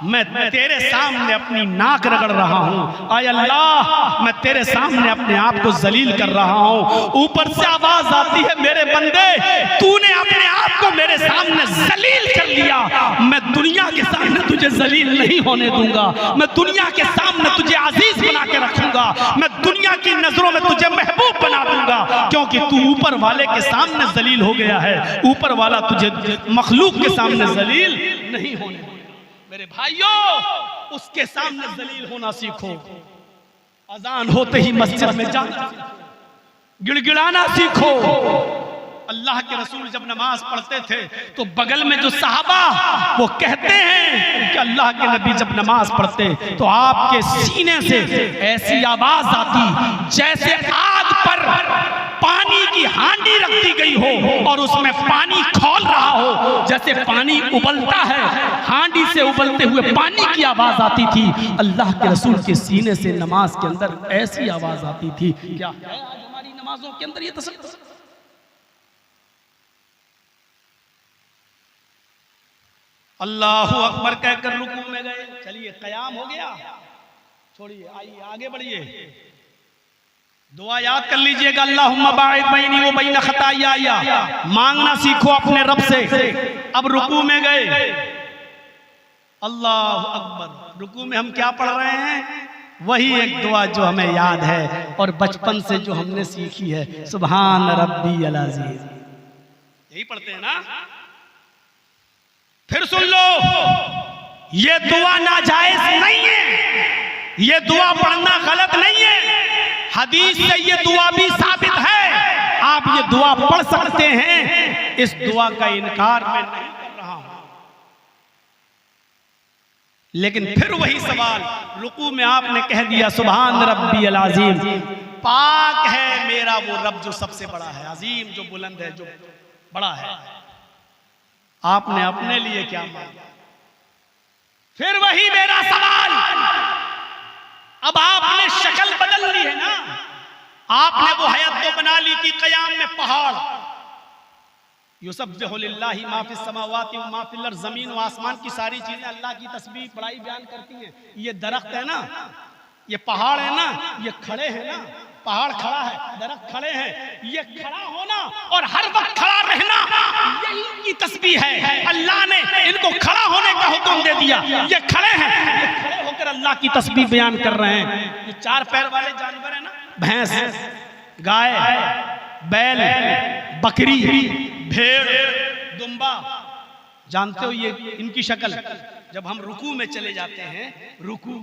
मैं तेरे सामने अपनी नाक रगड़ रहा हूँ। आय अल्लाह मैं तेरे सामने अपने आप को जलील कर रहा हूँ। ऊपर से आवाज आती है मेरे बंदे तूने अपने आप को मेरे सामने जलील कर लिया, मैं दुनिया के सामने तुझे जलील नहीं होने दूंगा, मैं दुनिया के सामने तुझे अजीज बना के रखूंगा, मैं दुनिया की नजरों में तुझे महबूब बना दूंगा, क्योंकि तू ऊपर वाले के सामने जलील हो गया है। ऊपर वाला तुझे मखलूक के सामने जलील नहीं होने दूंगा। मेरे भाइयों उसके सामने जलील होना सीखो। अजान होते ही मस्जिद में जाना, गिड़गिड़ाना सीखो। अल्लाह के रसूल जब नमाज पढ़ते थे तो बगल में जो सहाबा वो कहते हैं कि अल्लाह के नबी जब नमाज पढ़ते तो आपके सीने से ऐसी आवाज आती जैसे आग पर पानी की हांडी रख दी गई हो और उसमें पानी खौल रहा हो, जैसे पानी उबलता है, हांडी से उबलते हुए पानी की आवाज आती थी। अल्लाह के रसूल के सीने से नमाज के अंदर ऐसी आवाज आती थी। क्या है आज हमारी नमाजों के अंदर ये तसव्वुर? अल्लाहु अकबर कहकर रुकू में गए। चलिए क़याम हो गया, छोड़िए, आइए आगे बढ़िए। दुआ याद कर लीजिएगा, अल्लाहुम्मा बाइद बैनी व बैन खताया। मांगना सीखो अपने रब से। अब रुकू में गए, अल्लाहु अकबर। रुकू में हम क्या पढ़ रहे हैं? वही एक दुआ जो हमें याद है और बचपन से जो हमने सीखी है, सुभान रब्बियल अज़ीज़। यही पढ़ते हैं ना? फिर सुन लो, ये दुआ नाजायज नहीं है, ये दुआ पढ़ना गलत नहीं है। हदीस से ये दुआ भी साबित है, आप ये दुआ पढ़ सकते हैं। इस दुआ का इनकार मैं नहीं कर रहा हूं, लेकिन फिर वही सवाल, रुकू में आपने कह दिया सुभान रब्बियल अज़ीम। पाक है मेरा वो रब जो सबसे बड़ा है, अजीम जो बुलंद है, जो बड़ा है। आपने अपने लिए क्या मांगा? फिर वही मेरा सवाल, अब आपने शक्ल बदल ली है ना, आपने वो हयात तो बना ली कि क़याम में पहाड़ युसब्बिहु लिल्लाहि मा फिस समावाति व मा फिल अर्ज़, ज़मीन व आसमान की सारी चीजें अल्लाह की तस्बीह बड़ाई बयान करती हैं। ये दरख्त है ना, ये पहाड़ है ना, ये खड़े हैं ना, पहाड़ खड़ा है, दरख्त खड़े हैं, ये खड़ा होना और हर वक्त खड़ा रहना यही इनकी तस्बीह है। अल्लाह ने इनको खड़ा होने का हुक्म दे दिया, ये खड़े हैं, ये खड़े होकर अल्लाह की तस्बीह बयान कर रहे हैं। ये चार पैर वाले जानवर है ना, भैंस, गाय, बैल, बकरी, भेड़, दुम्बा, जानते हो ये इनकी शक्ल। जब हम रुकू में चले जाते हैं, रुकू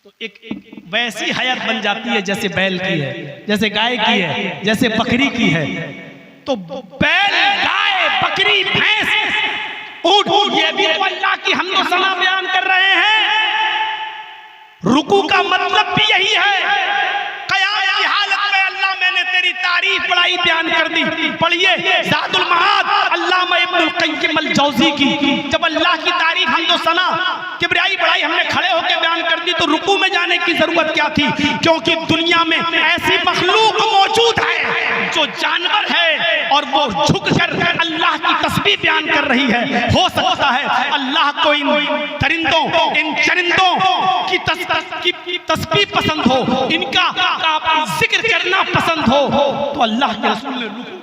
तो एक वैसी हयात बन जाती है जैसे बैल की है, जैसे गाय की है, जैसे बकरी की है। तो बैल, गाय, बकरी, भैंस, ऊंट, ये भी तो अल्लाह की हमको सना बयान कर रहे हैं। रुकू का मतलब भी यही है। क़याम की हालत में अल्लाह मैंने तेरी तारीफ बड़ाई बयान कर दी। पढ़िए ज़ादुल मआद अल्लामा इब्नुल क़य्यिम अल-जौज़ी की। जब अल्लाह की तारीफ हमको सना, किबरियाई बड़ाई हमने खड़े होकर बयान कर दी, तो रुकू में जाने की जरूरत क्या थी? क्योंकि दुनिया में ऐसी मखलूक मौजूद है जो जानवर है और वो झुककर अल्लाह की तस्बीह बयान कर रही है। हो सकता है अल्लाह को इन दरिंदों, इन चरिंदों की तस्बीह पसंद हो, इनका जिक्र करना पसंद हो, तो अल्लाह के रसूल ने रुकू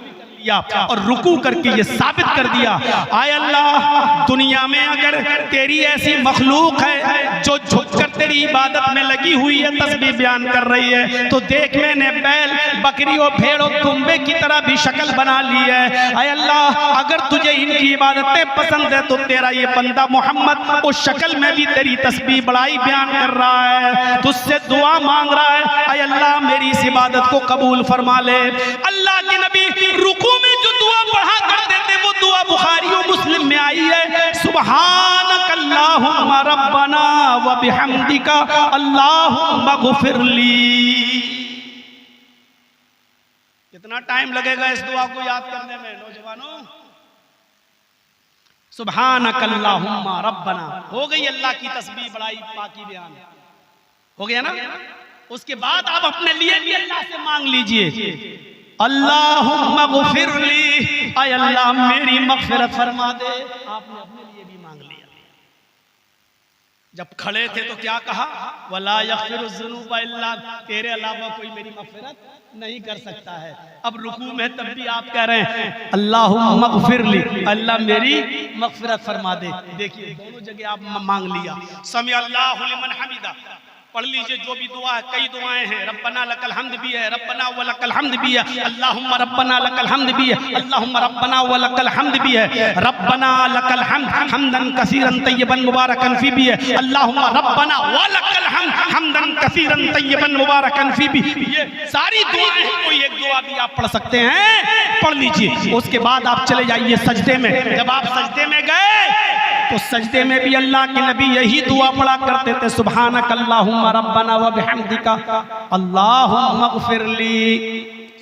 और रुकू करके ये साबित कर दिया, आय अल्लाह दुनिया में अगर तेरी ऐसी मखलूक है जो झुककर तेरी इबादत में लगी हुई है, तस्बीह बयान कर रही है, तो देख मैंने बैल, बकरी और भेड़ और दुम्बे की तरह भी शक्ल बना ली है। आय अल्लाह अगर तुझे इनकी इबादतें पसंद है तो तेरा ये बंदा मोहम्मद उस शक्ल में भी तेरी तस्बीह बड़ाई बयान कर रहा है, तुझसे दुआ मांग रहा है, आय अल्लाह मेरी इस इबादत को कबूल फरमा ले। अल्लाह के नबी रुकू में जो दुआ पढ़ा करते थे वो दुआ बुखारी और मुस्लिम में आई है, सुब्हानक अल्लाहुम्मा रब्बना व बिहम्दिका अल्लाहुम्मा गुफिरली। कितना टाइम लगेगा इस दुआ को याद करने में नौजवानों? सुब्हानक अल्लाहुम्मा रब्बना, हो गई अल्लाह की तस्बीह बड़ाई पाकी बयान, हो गया ना? उसके बाद आप अपने लिए भी अल्लाह से मांग लीजिए, अल्लाहुम्मा गुफिरली, आय अल्लाह मेरी मग़फ़िरत फरमा दे। आपने अपने लिए भी मांग लिया। जब खड़े थे तो क्या कहा? वला यग़फ़िरुज़्ज़ुनूबा इल्ला, तेरे अलावा कोई मेरी मग़फ़िरत नहीं कर सकता है। अब रुकू में तब भी आप कह रहे हैं अल्लाहुम्मा गुफिरली, अल्लाह मेरी मग़फ़िरत फरमा दे। देखिए दोनों जगह आप मांग लिया। समी अल्लाहु लिमन हमिदा पढ़ लीजिए, जो भी दुआ है, कई दुआएं हैं, रब्बना लकल हम्द भी है, रब्बना व लकल हम्द भी है, अल्लाहुम्मा रब्बना लकल हम्द भी है, अल्लाहुम्मा रब्बना व लकल हम्द भी है, रब्बना लकल हम्द हम्दन कसीरन तय्यबन मुबारकन फी भी है, अल्लाहुम्मा रब्बना व लकल हम्द हम्दन कसीरन तय्यबन मुबारकन फी भी। ये सारी दुआएं हैं, कोई एक दुआ भी आप पढ़ सकते हैं, पढ़ लीजिए। उसके बाद आप चले जाइए सजदे में। जब आप सजदे में गए तो सजदे में भी अल्लाह के नबी यही दुआ पढ़ा करते थे, सुब्हानक अल्लाहुम्मा रब्बना व बिहम्दिका अल्लाहुम्मा ग़फ़िरली।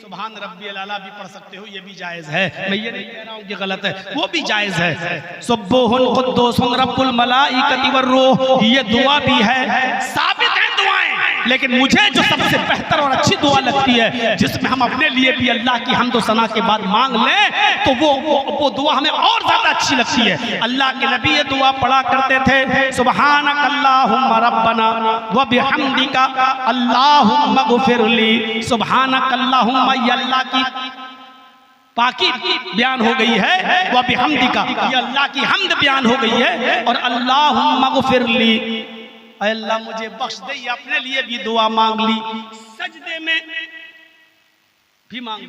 सुभान रब्बियल आला भी पढ़ सकते हो, ये भी जायज़ है, मैं ये नहीं कह रहा हूँ कि गलत है, वो भी जायज़ है। सुब्बुहुन क़ुद्दूसुन रब्बुल मलाइकति वर्रूह, ये दुआ भी है, साबित है दुआएं। लेकिन मुझे जो सबसे बेहतर और अच्छी दुआ लगती है, जिसमें हम अपने लिए भी अल्लाह की हम्द व सना के बाद मांग लें, तो वो दुआ हमें और ज्यादा अच्छी लगती है। अल्लाह के नबी ये दुआ पढ़ा करते थे, सुब्हानक अल्लाहुम्मा रब्बना व बिहम्दिका अल्लाहुम्मा ग़फ़िरली। सुब्हानक अल्लाहुम्मा, ये अल्लाह की पाकी बयान हो गई है, व बिहम्दिका, ये अल्लाह की हम्द बयान हो गई है, और अल्लाहुम्मा ग़फ़िरली, अल्लाह मुझे बख्श दे। अपने लिए भी दुआ मांग ली, सजदे में भी मांग ली।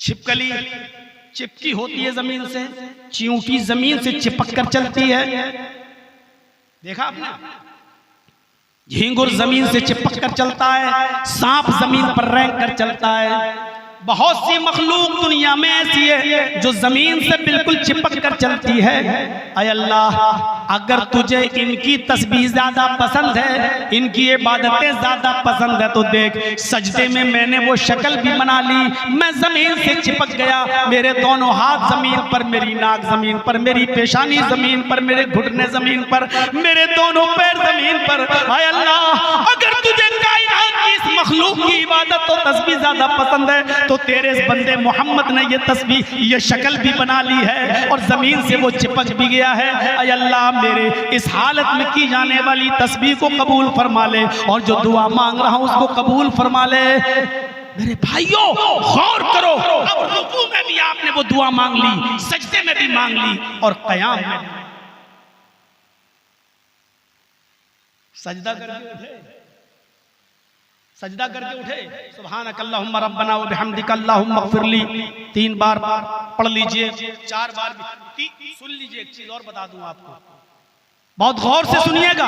छिपकली चिपकी होती है जमीन से, चींटी जमीन से चिपक कर चलती है, देखा आपने? झींगुर जमीन से चिपक कर चलता है, सांप जमीन पर रेंग कर चलता है। बहुत सी मखलूक दुनिया में ऐसी है जो जमीन से बिल्कुल चिपक कर चलती है। अय अल्लाह, अगर तुझे इनकी तस्बीह ज्यादा पसंद है, इनकी इबादतें ज्यादा पसंद है, तो देख सजदे में मैंने वो शक्ल भी बना ली, मैं जमीन से चिपक गया, मेरे दोनों हाथ जमीन पर, मेरी नाक जमीन पर, मेरी पेशानी जमीन पर, मेरे घुटने जमीन पर, मेरे दोनों पैर जमीन पर। अय अल्लाह, अगर तुझे कायनात की इस मखलूक की इबादत तो तस्बीह ज्यादा पसंद है, तो तेरे इस बंदे मोहम्मद ने ये तस्बीह, ये शक्ल भी बना ली है और जमीन से वो चिपक भी गया है। ऐ अल्लाह, मेरे इस हालत में की जाने वाली तस्बीह को कबूल फरमा ले और जो दुआ मांग रहा हूं उसको कबूल फरमा ले। मेरे भाइयों गौर करो, अब रुकू में भी आपने वो दुआ मांग ली, सजदे में भी मांग ली और क़याम में भी। सजदा करके उठे, सजदा करके उठे, सुब्हानक अल्लाहुम्मा रब्बना व बिहम्दिका अल्लाहुम्मा इग़फिरली 3 बार पढ़ लीजिए, 4 बार भी। सुन लीजिए, एक चीज और बता दूं आपको, बहुत गौर से सुनिएगा।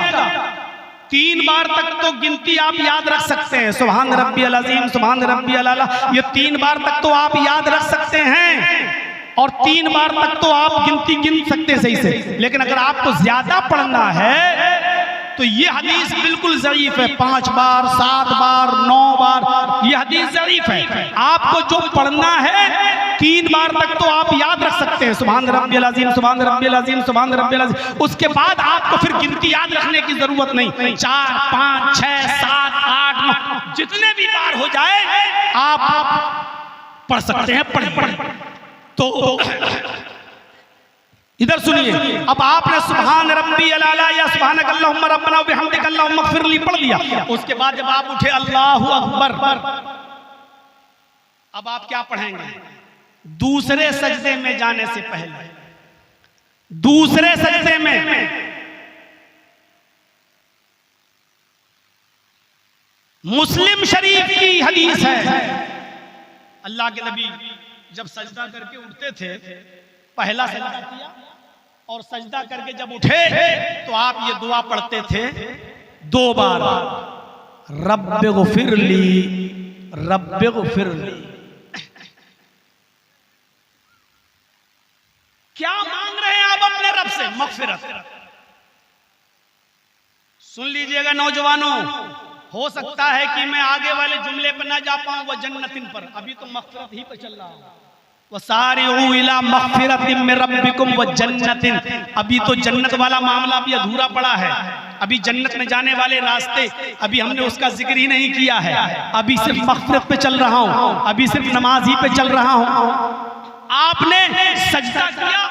3 बार तक तो गिनती आप याद रख सकते हैं, सुभान रब्बियल अज़ीम, सुभान रब्बियल आला, ये 3 बार तक तो आप याद रख सकते हैं और 3 बार तक तो आप गिनती गिन सकते हैं सही से। लेकिन अगर आपको ज्यादा पढ़ना है तो ये हदीस बिल्कुल ज़ईफ है। 5 बार, 7 बार, 9 बार, ये हदीस ज़ईफ है। आपको जो पढ़ना है 3 बार तक तो आप याद रख सकते हैं, सुभान रब्बियल अज़ीम, सुभान रब्बियल अज़ीम, सुभान रब्बियल अज़ीम। उसके बाद आपको फिर गिनती याद रखने की जरूरत नहीं। 4, 5, 6, 7, 8, 9 जितने भी बार हो जाए आप पढ़ सकते हैं। पढ़ तो इधर सुनिए, अब आपने सुभान रब्बियल आला या सुभानक अल्लाहुम्मा रब्बना व बिहम्दिका अल्लाहुम्मा इग़फिरली पढ़ लिया। उसके बाद जब आप उठे अल्लाहु अकबर, अब आप क्या पढ़ेंगे? दूसरे सजदे में जाने से पहले, दूसरे सजदे में मुस्लिम शरीफ की हदीस है, अल्लाह के नबी जब सजदा करके उठते थे, पहला सजदा किया और सजदा करके जब उठे तो आप ये दुआ पढ़ते थे 2 बार, रब्बिग़फिरली, रब्बिग़फिरली। क्या मांग रहे हैं आप अपने रब से? मग़फ़िरत। सुन लीजिएगा नौजवानों, हो सकता है कि मैं आगे वाले जुमले पर ना जा पाऊं, वह जन्नतिन पर, अभी तो मग़फ़िरत ही पर चल रहा हूं। वसारिऊ इला मग़फ़िरतिन मिन रब्बिकुम व जन्नतिन, अभी तो जन्नत वाला मामला भी अधूरा पड़ा है। अभी जन्नत में जाने वाले रास्ते अभी हमने उसका जिक्र ही नहीं किया है। अभी सिर्फ मग़फ़िरत पे चल रहा हूं, अभी सिर्फ नमाज ही पे चल रहा हूं। आपने सजदा किया,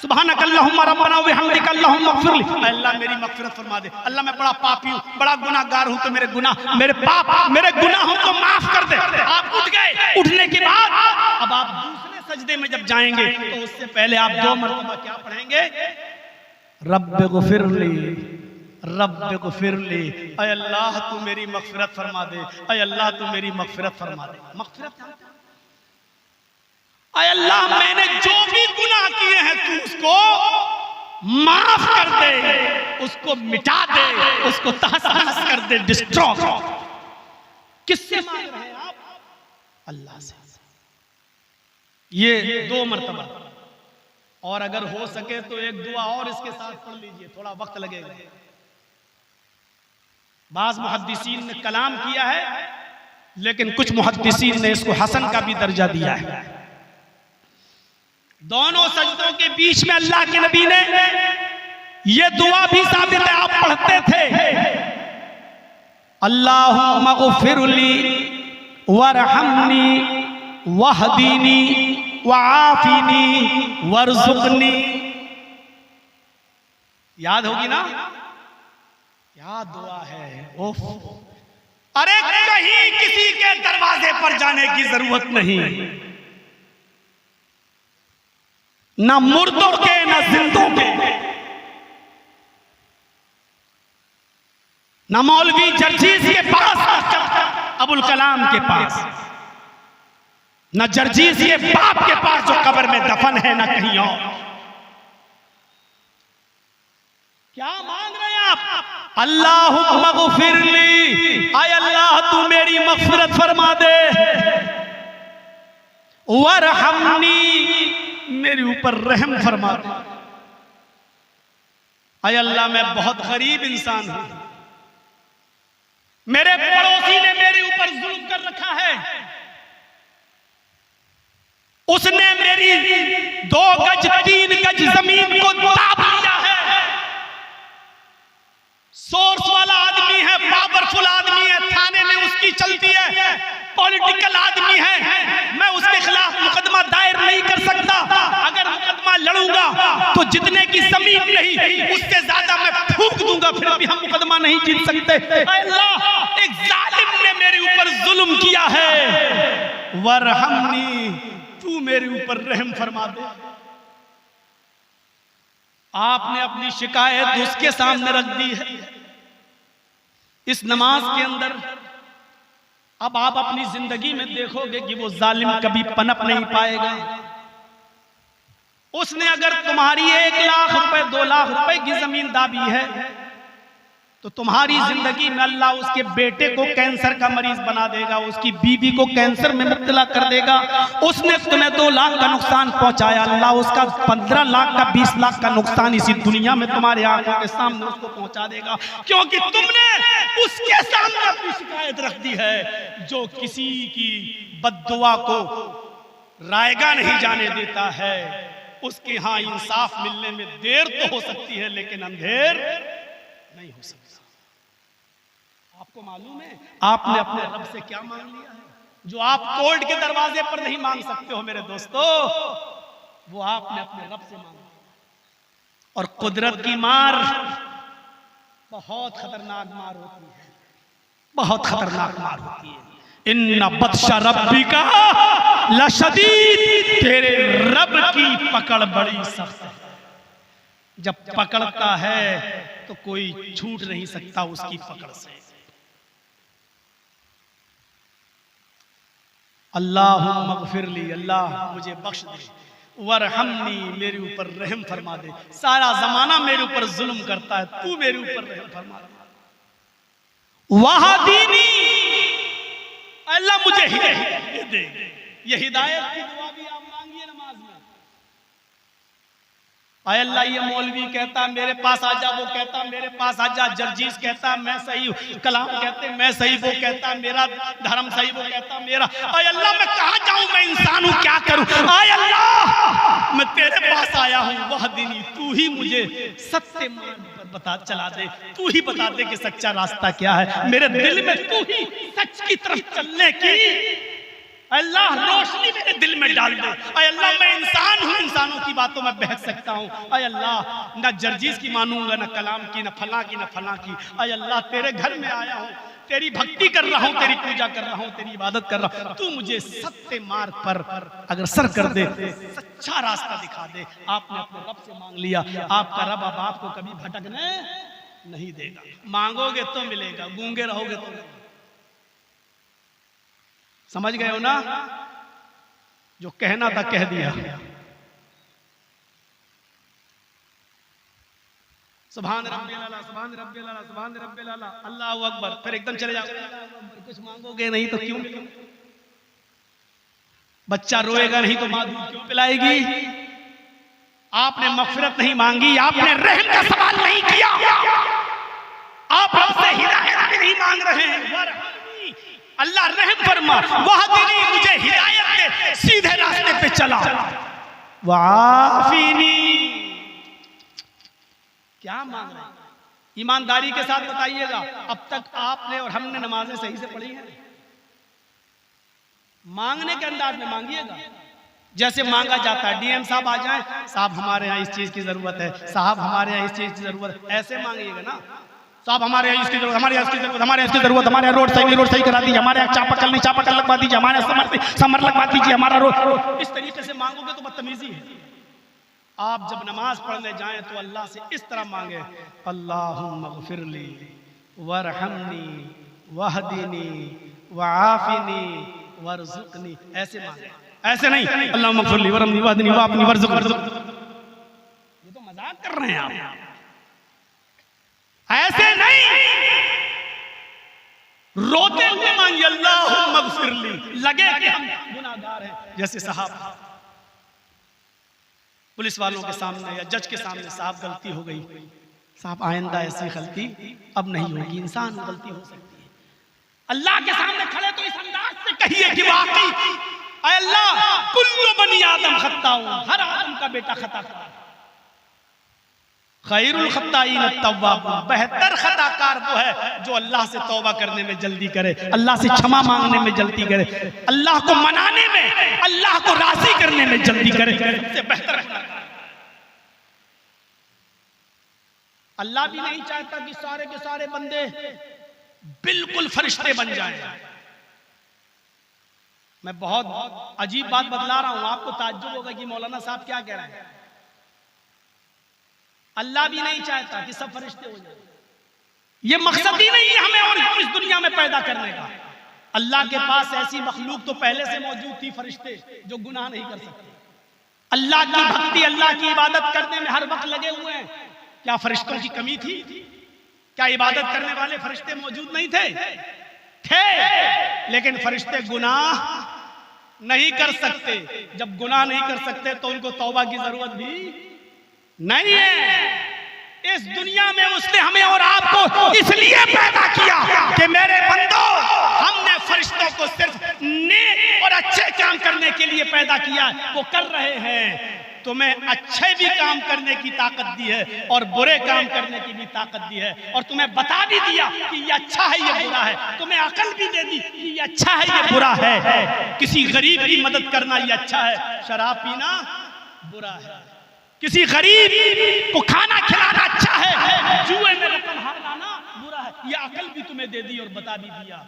सुब्हानक अल्लाहुम्मा रब्बना व बिहम्दिका अल्लाहुम्मा इग़फिरली, अल्लाह मेरी मग़फ़िरत फरमा दे। अल्लाह मैं बड़ा पापी हूँ, बड़ा गुनाहगार हूँ, तो मेरे गुनाह, मेरे पाप, मेरे गुनाहों को माफ कर दे। आप उठ गए, उठने के बाद अब आप दूसरे सजदे में जब जाएंगे तो उससे पहले आप 2 मरतबा क्या पढ़ेंगे? रब्बिग़फिरली, रब्बिग़फिरली, ऐ अल्लाह तू मेरी मग़फ़िरत फरमा दे, ऐ अल्लाह तू मेरी मग़फ़िरत फरमा दे। मग़फ़िरत, ऐ अल्लाह मैंने जो भी गुनाह किए हैं तू उसको माफ कर दे, उसको मिटा दे, उसको तहस-नहस कर दे, डिस्ट्रॉय। किससे मांग रहे हैं आप? अल्लाह से। ये 2 मरतबा, और अगर हो सके तो एक दुआ और इसके साथ पढ़ लीजिए, थोड़ा वक्त लगेगा। बाज़ मुहद्दिसीन ने कलाम किया है, लेकिन कुछ मुहद्दिसीन ने इसको हसन का भी दर्जा दिया है। दोनों सजदों के बीच में अल्लाह के नबी ने ये दुआ भी साबित है, आप पढ़ते थे, अल्लाहुम्मा इग़फिरली वरहमनी वहदीनी वआफिनी वरज़ुक़नी। याद होगी ना? क्या दुआ है! ओफ, अरे कहीं किसी के दरवाजे पर जाने की जरूरत नहीं, ना मुर्दों के ना जिंदों के, ना मौलवी जर्जीस के पास, ना अबुल कलाम के पास, ना जर्जीस के बाप के पास जो कब्र में दफन है, ना कहीं और। क्या मांग रहे हैं आप? अल्लाहुम्मा इग़फिरली, आय अल्लाह तू मेरी मग़फ़िरत फरमा दे, वरहमनी, मेरे ऊपर रहम फरमा दे। आय अल्लाह मैं बहुत गरीब इंसान हूं, मेरे पड़ोसी ने मेरे ऊपर जुल्म कर रखा है, उसने मेरी 2 गज 3 गज जमीन को दाब लिया है। सोर्स वाला आदमी है, पावरफुल आदमी है, थाने में उसकी चलती है, पॉलिटिकल आदमी है, मैं उसके खिलाफ मुकदमा दायर नहीं कर सकता। अगर मुकदमा लड़ूंगा तो जितने की जमीन नहीं उससे ज्यादा मैं फूंक दूंगा, फिर भी हम मुकदमा नहीं जीत सकते। अल्लाह, एक जालिम ने मेरे ऊपर जुल्म किया है, वरहमनी, तू मेरे ऊपर रहम फरमा दे। आपने अपनी शिकायत उसके सामने रख दी है इस नमाज के अंदर। अब आप अपनी जिंदगी में देखोगे कि वो जालिम कभी पनप नहीं पाएगा। उसने अगर तुम्हारी 1 लाख रुपए 2 लाख रुपए की जमीन दाबी है तो तुम्हारी जिंदगी में अल्लाह उसके बेटे को कैंसर का मरीज बना देगा, उसकी बीवी को कैंसर में मुब्तला कर देगा। उसने तुम्हें 2 लाख का नुकसान पहुंचाया, अल्लाह उसका 15 लाख का 20 लाख का नुकसान इसी दुनिया में तुम्हारे आंखों के सामने उसको पहुंचा देगा, क्योंकि तुमने उसके सामने अपनी शिकायत रख दी है। जो किसी की बद्दुआ को रायगा नहीं जाने देता है, उसके यहां इंसाफ मिलने में देर तो हो सकती है लेकिन अंधेर नहीं हो सकता। आपको मालूम है आपने अपने रब से क्या मांग लिया है? जो आप कोर्ट के दरवाजे पर नहीं मांग सकते हो मेरे दोस्तों, वो आपने अपने रब से मांगा। और कुदरत की मार बहुत खतरनाक मार होती है, बहुत खतरनाक मार होती है। इन्ना बत्शा रब्बिका लशदीद, तेरे रब की पकड़ बड़ी सख्त है। जब पकड़ता है तो कोई छूट नहीं सकता उसकी पकड़ से। अल्लाहुम्मा मग़फ़िरली, अल्लाह मुझे बख्श दे, वरहमनी, मेरे ऊपर रहम फरमा दे। सारा जमाना मेरे ऊपर जुल्म करता है, तू मेरे ऊपर रहम फरमा दे। वहदीनी, अल्लाह मुझे हिदायत दे। ये हिदायत की दुआ भी आप मांगिए नमाज में। अल्लाह, ये मौलवी कहता मेरे पास आ जा, वो कहता मेरे पास आ जा, जर्जीस कहता मैं सही हूँ, कलाम कहते मैं सही, वो कहता मेरा धर्म सही, वो कहता मेरा। अल्लाह, मैं कहाँ जाऊँ? मैं इंसान हूँ, क्या करूँ? अल्लाह, मैं तेरे पास आया हूँ, वह दिन तू ही मुझे सत्य मार्ग पर बता चला दे, तू ही बता दे कि सच्चा रास्ता क्या है। मेरे दिल में तू ही सच की तरफ चलने की अल्लाह रोशनी मेरे दिल में डाल दे। अल्लाह, मैं इंसान हूँ, इंसानों की बातों में बहक सकता हूँ। अल्लाह, ना जर्जीस की मानूंगा, ना कलाम की, ना फला की, ना फला की। अल्लाह, तेरे घर में आया हूँ, तेरी भक्ति कर रहा हूँ, तेरी पूजा कर रहा हूँ, तेरी इबादत कर रहा हूँ। तू मुझे सत्य मार्ग पर अग्रसर कर दे, सच्चा रास्ता दिखा दे। आपने अपने रब से मांग लिया, आपका रब अब आपको कभी भटकने नहीं देगा। मांगोगे तो मिलेगा, गूंगे रहोगे तो नहीं। समझ गए हो ना? जो कहना था कह दिया। सुभान रब्बिल आला, सुभान रब्बिल आला, सुभान रब्बिल आला, अल्लाहु अकबर। फिर एकदम चले जाओ, कुछ मांगोगे नहीं तो क्यों? बच्चा रोएगा नहीं तो माँ दूध क्यों पिलाएगी? आपने मग़फ़िरत नहीं मांगी, आपने रहम का सवाल नहीं किया, आप हमसे हिदायत भी नहीं मांग रहे हैं। अल्लाह रहम फरमा, वह दिन मुझे हिदायत दे, सीधे रास्ते पे चला। वाफिनी, क्या मांग रहे हैं? ईमानदारी के साथ बताइएगा, अब तक आपने और हमने नमाजें सही से पढ़ी हैं? मांगने के अंदाज में मांगिएगा जैसे मांगा जाता है। डीएम साहब आ जाएं, साहब हमारे यहाँ इस चीज की जरूरत है, साहब हमारे यहाँ इस चीज की जरूरत है, ऐसे मांगिएगा ना। साहब हमारे यहाँ इसकी जरूरत, हमारे यहाँ इसकी जरूरत, हमारे यहाँ इसकी जरूरत, हमारे यहाँ रोड सही करा दीजिए, हमारे यहाँ चापाकल नहीं चापाकल लगवा दीजिए, हमारे यहाँ समर लगवा दीजिए, हमारा रोड। इस तरीके से मांगोगे तो बदतमीजी है। आप जब नमाज पढ़ने जाएं तो अल्लाह से इस तरह मांगे, अल्लाहुम्मा मग़फ़िरली वरहमनी वहदीनी वआफ़िनी वरज़ुक़नी, ऐसे मांगे, ऐसे नहीं अल्लाहुम्मा मग़फ़िरली वरहमनी वहदीनी वआफ़िनी वरज़ुक़नी। ये तो मजाक कर रहे हैं आप, ऐसे नहीं। रोते हुए मांगिए, अल्लाहुम्मा मग़फ़िरली, लगे कि हम गुनाहगार हैं। जैसे साहब पुलिस वालों के सामने या जज के सामने, साहब गलती हो गई, साहब आइंदा ऐसी गलती अब नहीं होगी, इंसान गलती हो सकती है। अल्लाह के सामने खड़े तो इस अंदाज से कहिए कि वाकई अल्लाह कुल्लु बनी आदम खत्ता, हर आदम का बेटा खता करता है। खैरुल खत्ताईन अत-तव्वाबून, बेहतर खताकार वो है जो अल्लाह से तौबा करने में जल्दी करे, अल्लाह से क्षमा मांगने में जल्दी करे, अल्लाह को मनाने में, अल्लाह को राजी करने में जल्दी करे। इससे बेहतर अल्लाह भी नहीं चाहता कि सारे के सारे बंदे बिल्कुल फरिश्ते बन जाएं। मैं बहुत अजीब बात बतला रहा हूं, आपको ताज्जुब होगा कि मौलाना साहब क्या कह रहे हैं। अल्लाह भी नहीं चाहता कि सब फरिश्ते हो जाएं। ये मकसद ही नहीं है हमें और इस दुनिया में पैदा करने का। अल्लाह के पास ऐसी मखलूक तो पहले से मौजूद थी, फरिश्ते जो गुनाह नहीं कर सकते। अल्लाह की भक्ति, अल्लाह की इबादत करने में हर वक्त लगे हुए हैं। क्या फरिश्तों की कमी थी? क्या इबादत करने वाले फरिश्ते मौजूद नहीं थे? लेकिन फरिश्ते गुनाह नहीं कर सकते। जब गुनाह नहीं कर सकते तो उनको तौबा की जरूरत भी नहीं है। इस दुनिया में उसने हमें और आपको इसलिए पैदा किया कि मेरे बंदो, हमने फरिश्तों को सिर्फ नेक और अच्छे काम करने के लिए पैदा किया। वो कर रहे हैं, तुम्हें अच्छे भी काम करने की ताकत दी है और बुरे काम करने की भी ताकत दी है, और तुम्हें बता भी दिया कि ये अच्छा है ये बुरा है। तुम्हें अकल भी दे दी कि ये अच्छा है ये बुरा है। किसी गरीब की मदद करना ये अच्छा है, शराब पीना बुरा है। किसी गरीब को खाना खिलाना अच्छा है, जुए में रकम हारना बुरा है। ये अकल भी तुम्हें दे दी और बता भी दिया।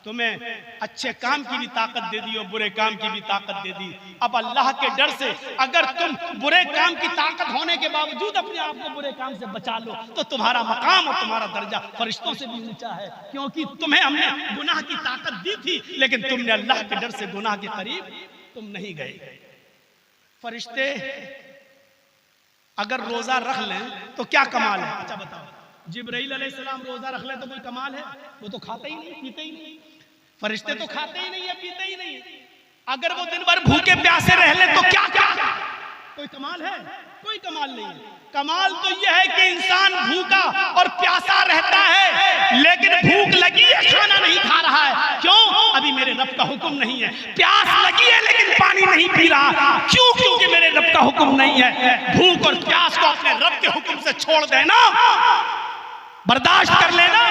तुम्हें अच्छे काम की भी ताकत दे दी और बुरे काम की भी ताकत दे दी। अब अल्लाह के डर से अगर तुम बुरे काम की ताकत होने के बावजूद अपने आप को बुरे काम से बचा लो तो तुम्हारा मकाम और तुम्हारा दर्जा फरिश्तों से भी ऊंचा है, क्योंकि तुम्हें हमने गुनाह की ताकत दी थी लेकिन तुमने अल्लाह के डर से गुनाह के करीब तुम नहीं गए। फरिश्ते अगर रोजा रख लें तो क्या कमाल है? अच्छा बताओ, जिब्राइल अलैहिस्सलाम रोजा रख ले तो कोई कमाल है? वो तो खाते ही नहीं, पीते ही नहीं। फरिश्ते तो खाते ही नहीं है, पीते ही नहीं। अगर वो दिन भर भूखे प्यासे रह ले तो क्या क्या कोई कमाल है? कोई कमाल नहीं है। कमाल तो यह है कि इंसान भूखा और प्यासा रहता है लेकिन भूख लगी है, खाना नहीं खा रहा है। क्यों? अभी मेरे रब का हुक्म नहीं है। प्यास लगी है लेकिन पानी नहीं पी रहा। क्यों? क्योंकि मेरे रब का हुक्म नहीं है। भूख और प्यास को अपने रब के हुक्म से छोड़ देना, बर्दाश्त कर लेना,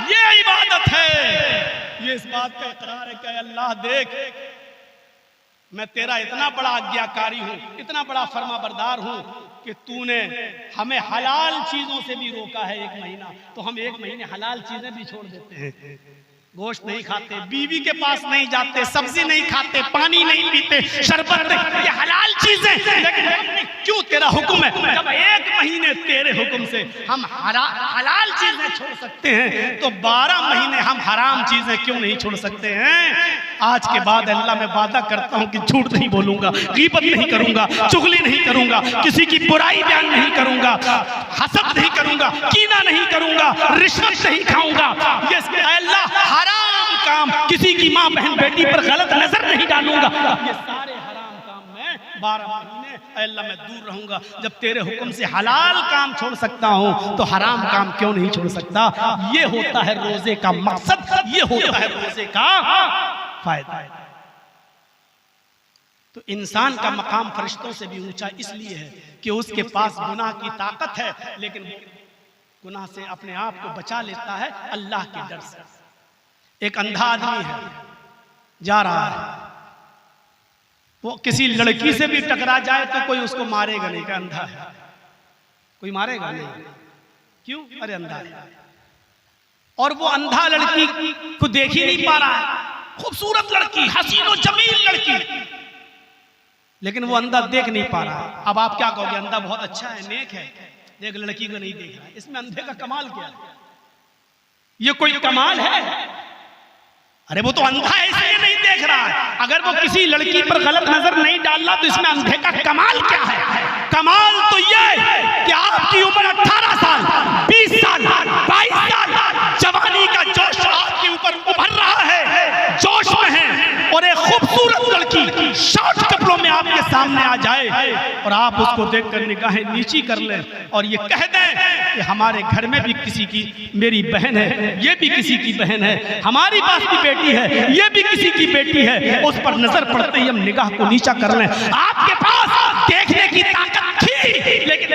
ये इबादत है। ये इस बात का इकरार है कि अल्लाह देख, मैं तेरा इतना बड़ा आज्ञाकारी हूं, इतना बड़ा फर्माबरदार हूं कि तूने हमें हलाल चीजों से भी रोका है 1 महीना, तो हम 1 महीने हलाल चीजें भी छोड़ देते हैं। गोश्त नहीं खाते, बीवी के पास नहीं जाते, सब्जी नहीं खाते, पानी नहीं पीते, शरबत नहीं, ये हलाल चीजें। लेकिन क्यों? तेरा हुक्म है। जब 1 महीने तेरे हुक्म से हम हलाल चीजें छोड़ सकते हैं तो 12 महीने हम हराम चीजें क्यों नहीं छोड़ सकते हैं? आज के बाद अल्लाह मैं वादा करता हूं कि झूठ नहीं बोलूंगा, गीबत नहीं करूंगा, चुगली नहीं करूंगा, किसी की बुराई बयान नहीं करूंगा, हसद नहीं करूंगा, कीना नहीं करूंगा, रिश्वत नहीं खाऊंगा। ये अल्लाह हराम काम, किसी की माँ बहन बेटी पर गलत नजर नहीं डालूंगा। ये सारे हराम काम मैं 12 महीने अल्लाह मैं दूर रहूंगा। जब तेरे हुक्म से हलाल काम छोड़ सकता हूं तो हराम काम क्यों नहीं छोड़ सकता? ये होता है रोजे का मकसद, ये होता है रोजे का फायदा। तो इंसान का मकाम फरिश्तों से भी ऊंचा इसलिए है कि उसके पास गुनाह की ताकत है लेकिन गुनाह से अपने आप को बचा लेता है अल्लाह के डर से। एक अंधा आदमी है, जा रहा है, वो किसी लड़की से भी टकरा जाए तो कोई उसको मारेगा नहीं, कि अंधा है, कोई मारेगा नहीं। क्यों? अरे अंधा है। और वो अंधा लड़की को देख ही नहीं पा रहा है, खूबसूरत लड़की, हसीन और जमील लड़की, लेकिन वो अंधा देख नहीं पा रहा। अब आप क्या कहोगे? अंधा बहुत अच्छा है, नेक है, देख लड़की को नहीं देख रहा है। इसमें अंधे का कमाल क्या है? ये कोई कमाल है? अरे वो तो अंधा है इसलिए नहीं देख रहा है। अगर वो किसी लड़की पर गलत नजर नहीं डाल रहा तो इसमें अंधे का कमाल क्या है? कमाल तो ये कि आपकी उम्र 18 साल, 20 साल, 22 साल, जवानी का जोश आपके ऊपर उभर रहा है, जोश में है, और एक खूबसूरत लड़की शॉर्ट कपड़ों में आपके सामने आ जाए और आप उसको देखकर निगाहें नीची कर लें और ये कह दें कि हमारे घर में भी किसी की मेरी बहन है, ये भी किसी की बहन है, हमारी पास भी बेटी है, ये भी किसी की बेटी है, उस पर नजर पड़ते ही हम निगाह को नीचा कर लें। आपके पास देखने की ताकत थी थी, लेकिन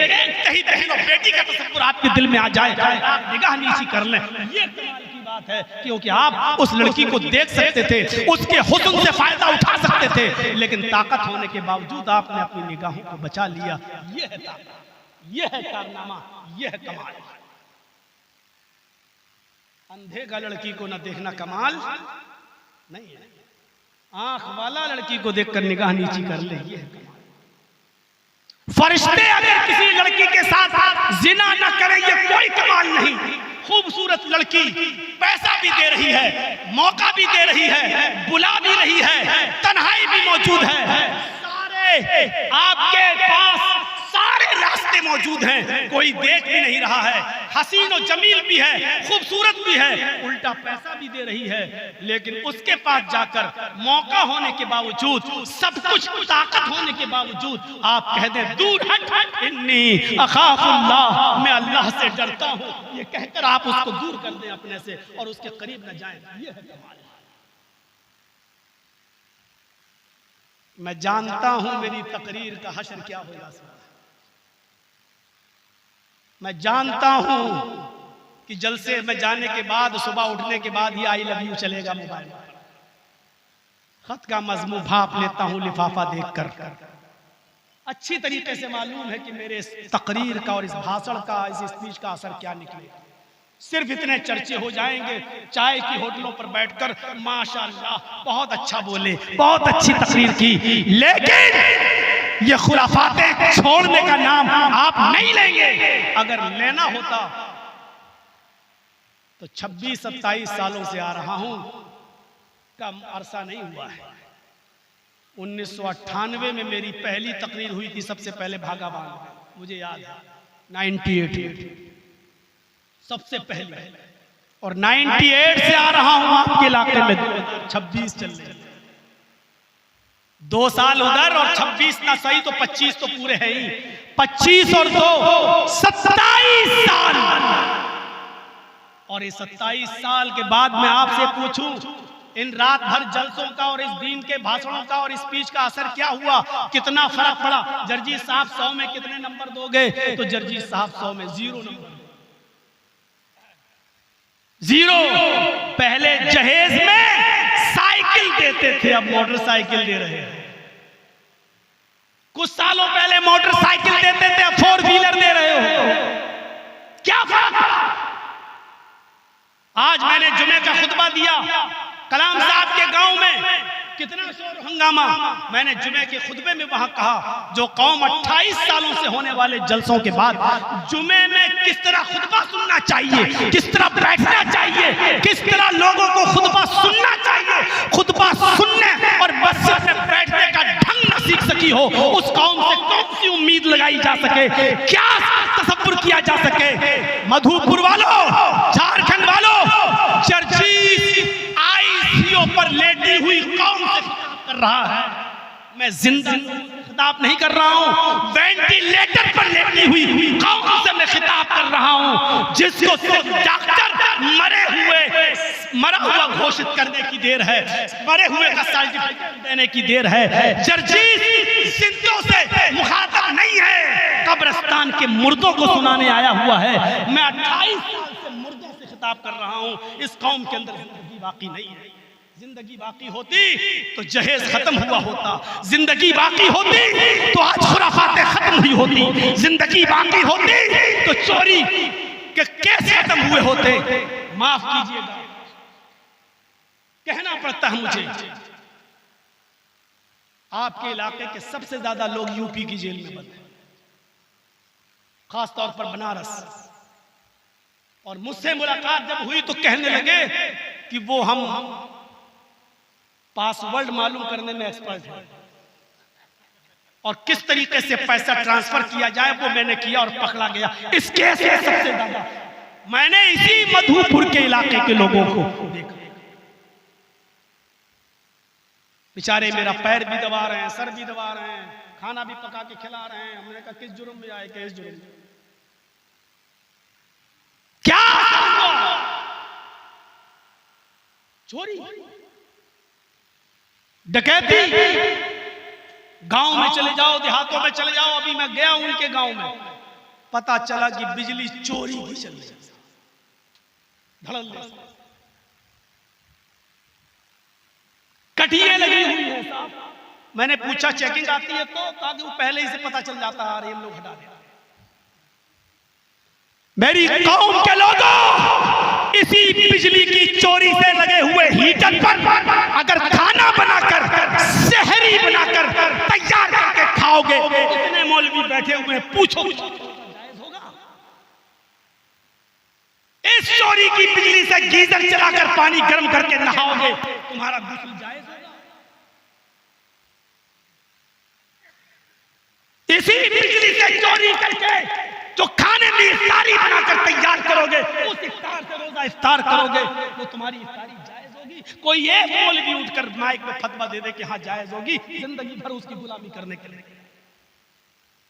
कहीं बहन और बेटी का तसव्वुर आपके दिल में आ जाए, आप निगाह नीची कर लें, ये कमाल की बात है। क्योंकि आप उस लड़की को देख सकते थे, उसके हुस्न से फायदा उठा सकते थे, लेकिन ताकत होने के बावजूद आपने अपनी निगाहों को बचा लिया। ये है ताकत, ये है कारनामा, ये है कमाल। अंधे का लड़की को न देखना कमाल नहीं है, आंख वाला लड़की को देखकर निगाह नीची कर ले, ये है कमाल। फरिश्ते अगर किसी लड़की के साथ जिना न करें, ये कोई कमाल नहीं। खूबसूरत लड़की पैसा भी दे रही है, मौका भी दे रही है, बुला भी रही है, तन्हाई भी मौजूद है, सारे आपके पास सारे रास्ते मौजूद हैं, कोई देख भी नहीं रहा है, हसीन और जमील भी है, खूबसूरत भी है, उल्टा पैसा भी दे रही है, लेकिन उसके पास जाकर मौका होने के बावजूद, सब कुछ ताकत होने के बावजूद आप कह दें दूर हट, इन्नी अखाफुल्लाह, मैं अल्लाह से डरता हूं, ये कहकर आप उसको दूर कर दें अपने से और उसके करीब न जाएं, ये है कमाल। मैं जानता हूं मेरी तकरीर का हश्र क्या होगा, मैं जानता हूं कि जलसे में जाने के बाद, सुबह उठने के बाद ही आई लव यू चलेगा मोबाइल पर। खत का मजमून भाप लेता हूं लिफाफा देखकर। अच्छी तरीके से मालूम है कि मेरे इस तकरीर का और इस भाषण का, इस स्पीच का असर क्या निकलेगा। सिर्फ इतने चर्चे हो जाएंगे, चाय की होटलों पर बैठकर माशाअल्लाह बहुत अच्छा बोले, बहुत अच्छी तकरीर की, लेकिन ये खुराफातें छोड़ने का नाम आप नहीं लेंगे। अगर लेना होता तो 26-27 सालों से आ रहा हूं, कम अरसा नहीं हुआ है। 1998 में मेरी पहली तकरीर हुई थी, सबसे पहले भागाबान, मुझे याद है 98 सबसे पहले, और 98 से आ रहा हूं आपके इलाके में 2026 चल रहे, 2 साल उधर और 26 ना सही तो 25 तो पूरे हैं ही, 25 और 2 27 साल। और इस 27 साल के बाद मैं आपसे पूछूं, इन रात भर जलसों का और इस दीन के भाषणों का और स्पीच का असर क्या हुआ, कितना फर्क पड़ा। जर्जी साहब 100 में कितने नंबर दोगे, तो जर्जी साहब 100 में 0 नंबर, 0। पहले जहेज में साइकिल देते थे, अब मोटरसाइकिल दे रहे हैं। कुछ सालों पहले मोटरसाइकिल देते थे, अब 4 व्हीलर दे रहे हो। क्या फर्क? आज मैंने जुमे का खुतबा दिया कलाम साहब के गांव में, कितना शोर हंगामा। मैंने जुमे के खुतबे में वहां कहा, जो कौम 28 सालों से होने वाले जलसों के बाद जुमे में किस तरह खुतबा सुनना चाहिए, किस तरह बैठना चाहिए, किस तरह लोगों को खुतबा सुनना चाहिए, खुतबा सुनने और मस्जिद में बैठने का ढंग न सीख सकी हो, उस कौम से कौन सी उम्मीद लगाई जा सके, क्या तसव्वुर किया जा सके। मधुपुर वालों, झारखंड वालों, जर्जी आईसीयू पर लेटी हुई कौम से खिताब कर रहा है। मैं जिंदा खिताब नहीं कर रहा हूं, वेंटिलेटर पर लेटी हुई कौम से मैं खिताब कर रहा हूं, जिसको सिर्फ डॉक्टर मरा हुआ घोषित करने की देर है, मरे हुए का सर्टिफिकेट देने की देर है। जर्जीस जिंदों से मुखातब नहीं है, कब्रिस्तान के मुर्दों को सुनाने आया हुआ है। मैं 28 साल से मुर्दों से खिताब कर रहा हूं। इस कौम के अंदर जिंदगी बाकी नहीं है। जिंदगी बाकी होती तो जहेज खत्म हुआ होता, जिंदगी बाकी होती तो आज खुराफातें खत्म हुई होती, जिंदगी बाकी होती तो चोरी के केस खत्म हुए होते। माफ कीजिएगा, कहना पड़ता है मुझे, आपके इलाके के सबसे ज्यादा लोग यूपी की जेल में बंद हैं, खास तौर पर बनारस। और मुझसे मुलाकात जब हुई तो कहने लगे कि वो हम पासवर्ड मालूम करने में एक्सपर्ट है और किस तरीके से पैसा ट्रांसफर किया जाए वो मैंने किया और पकड़ा गया। इस केस में सबसे ज्यादा मैंने इसी मधुपुर के इलाके के लोगों को देखा। बेचारे मेरा पैर भी दबा रहे हैं, सर भी दबा रहे हैं, खाना भी पका के खिला रहे हैं। हमने कहा किस जुर्म में आए, किस जुर्म में, क्या चोरी, डकैती, गांव में चले जाओ, देहातों में चले जाओ। अभी मैं गया उनके गांव में, पता चला कि बिजली चोरी की चल रही है, धड़ल्ले से कटिए लगी हुई है साहब। मैंने पूछा चेकिंग आती है तो, ताकि वो पहले ही से पता चल जाता है, अरे हम लोग हटा दे। मेरी कौम के लोगों, इसी बिजली की चोरी से लगे हुए हीटर पर अगर खाना बनाकर, शहरी बनाकर तैयार करके खाओगे, इतने मौलवी बैठे हुए हैं, पूछो जायज होगा? इस चोरी की बिजली से गीजर चलाकर पानी गर्म करके नहाओगे, तुम्हारा गुस्ल जायज होगा? इसी बिजली से चोरी करके जो खाने में इफ्तारी बनाकर तैयार करोगे, उस इफ्तार से रोजा इफ्तार करोगे, वो तुम्हारी इफ्तारी जायज होगी? कोई एक मौलवी उठकर माइक में फतवा दे दे कि हाँ जायज होगी, जिंदगी भर उसकी गुलामी करने के लिए।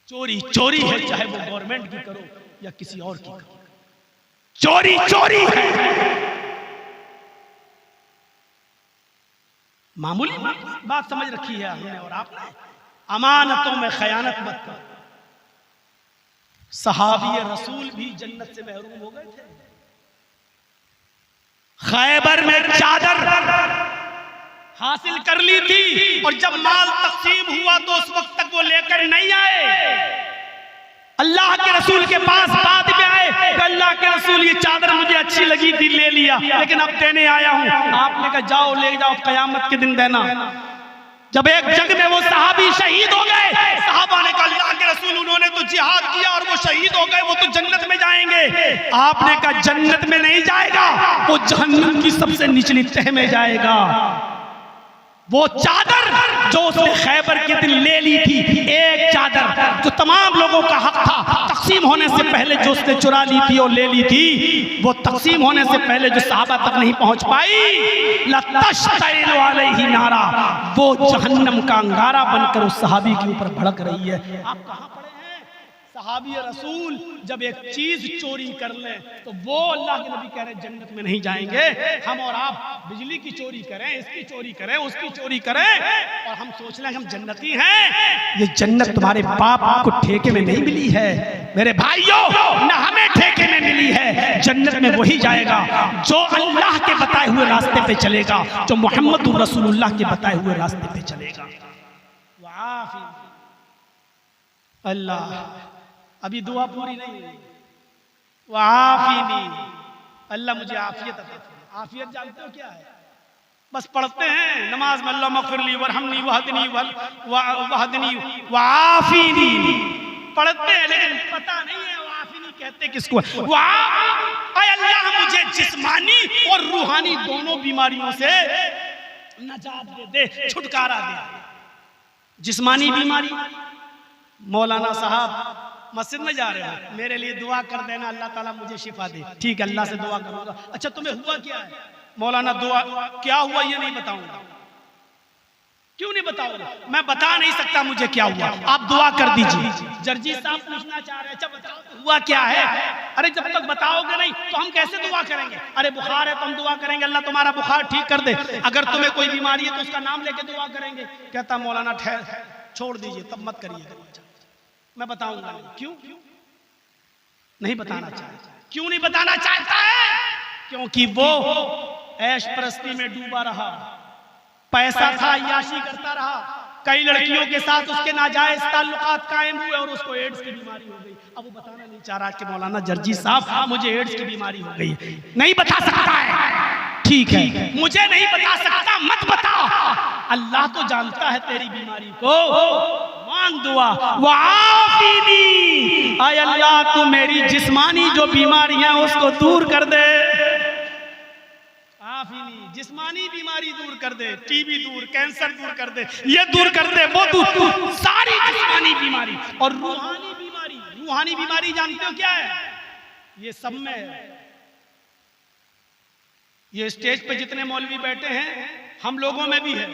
चोरी चोरी है, चाहे वो गवर्नमेंट की करो या किसी और की करो, चोरी चोरी है। मामूली बात समझ रखी है हमने और आपने। अमानतों में खयानत मत करो। सहाबी रसूल भी जन्नत से महरूम हो गए थे। खैबर में चादर हासिल कर ली थी और जब माल तकसीम हुआ तो उस वक्त तक वो लेकर नहीं आए। अल्लाह के रसूल के पास बाद में आए कि अल्लाह के रसूल ये चादर मुझे अच्छी लगी थी, ले लिया, लेकिन अब देने आया हूं। आपने कहा जाओ ले जाओ, कयामत के दिन देना। जब एक जंग में वो सहाबी शहीद हो गए, सहाबा ने कहा अल्लाह के रसूल उन्होंने तो जिहाद किया और वो शहीद हो गए, वो तो जन्नत में जाएंगे। आपने कहा जन्नत में नहीं जाएगा, वो जहन्नम की सबसे निचली तह में जाएगा। वो चादर जो उसने खैबर के दिन ले ली थी, एक चादर जो तमाम लोगों का हक था, तकसीम होने से पहले जो उसने चुरा ली थी और ले ली थी, वो तकसीम होने से पहले जो सहाबा तक नहीं पहुंच पाई, लतश्तइलु अलैहि नारा, वो जहन्नम का अंगारा बनकर उस सहाबी के ऊपर भड़क रही है। आप कहां पड़े हैं? सहाबी रसूल जब एक चीज चोरी कर ले तो वो अल्लाह के नबी कह रहे जन्नत में नहीं जाएंगे। हम और आप बिजली की चोरी करें, इसकी चोरी करें, उसकी चोरी करें और हम सोच लें हम जन्नती हैं। ये जन्नत तुम्हारे बाप को ठेके में नहीं मिली है मेरे भाइयों, न हमें ठेके में मिली है। जन्नत में वही जाएगा जो अल्लाह के बताए हुए रास्ते पे चलेगा, जो मोहम्मद रसूलुल्लाह के बताए हुए रास्ते पे चलेगा। अल्लाह अभी दुआ पूरी नहीं हुई। वाफिनी, अल्लाह मुझे आफियत अता फरमा। आफियत जानते हो क्या है? बस पढ़ते हैं नमाज में अल्लाह मग़फ़िरली वरहमनी वहदनी वहदनी वाफिनी पढ़ते हैं, लेकिन पता नहीं है वाफिनी कहते किसको है। अल्लाह मुझे जिस्मानी और रूहानी दोनों बीमारियों से नजात दे दे, छुटकारा दे। जिस्मानी बीमारी, मौलाना साहब मस्जिद में जा रहे हो, मेरे लिए दुआ कर देना अल्लाह ताला मुझे शिफा दे। ठीक है, अल्लाह से दुआ करूंगा। अच्छा तुम्हें हुआ क्या है? मौलाना दुआ क्या हुआ ये नहीं बताऊंगा। क्यों नहीं बताऊंगा? मैं बता नहीं सकता मुझे क्या हुआ, आप दुआ कर दीजिए। जर्जी साहब पूछना चाह रहे हैं, अच्छा बताओ तो हुआ क्या है? अरे जब तक बताओगे नहीं तो हम कैसे दुआ करेंगे? अरे बुखार है तो हम दुआ करेंगे अल्लाह तुम्हारा बुखार ठीक कर दे। अगर तुम्हें कोई बीमारी है तो उसका नाम लेके दुआ करेंगे। कहता मौलाना ठहर, छोड़ दीजिए, तब मत करिएगा, मैं बताऊंगा नहीं। क्यों नहीं बताना चाहता? क्यों नहीं बताना चाहता है? क्योंकि वो ऐश परस्ती में डूबा रहा, पैसा था, अय्याशी करता रहा, कई लड़कियों के साथ उसके नाजायज ताल्लुकात कायम हुए और उसको एड्स की बीमारी हो गई। अब वो बताना नहीं चाह रहा कि मौलाना जर्जी साहब मुझे एड्स की बीमारी हो गई। नहीं बता सकता है, ठीक है, मुझे नहीं बता सकता, मत बता। अल्लाह तो जानता है तेरी बीमारी को, मांग दुआ। वाफिनी, आय अल्लाह तू मेरी जिस्मानी जो बीमारियां उसको दूर कर दे। आफिनी, जिस्मानी बीमारी दूर कर दे, टीबी दूर, कैंसर दूर कर दे, ये दूर कर दे, वो दूर, सारी जिस्मानी बीमारी। और रूहानी बीमारी, रूहानी बीमारी जानते हो क्या है? ये सब में है। ये स्टेज पे जितने मौलवी बैठे हैं हम लोगों में भी है।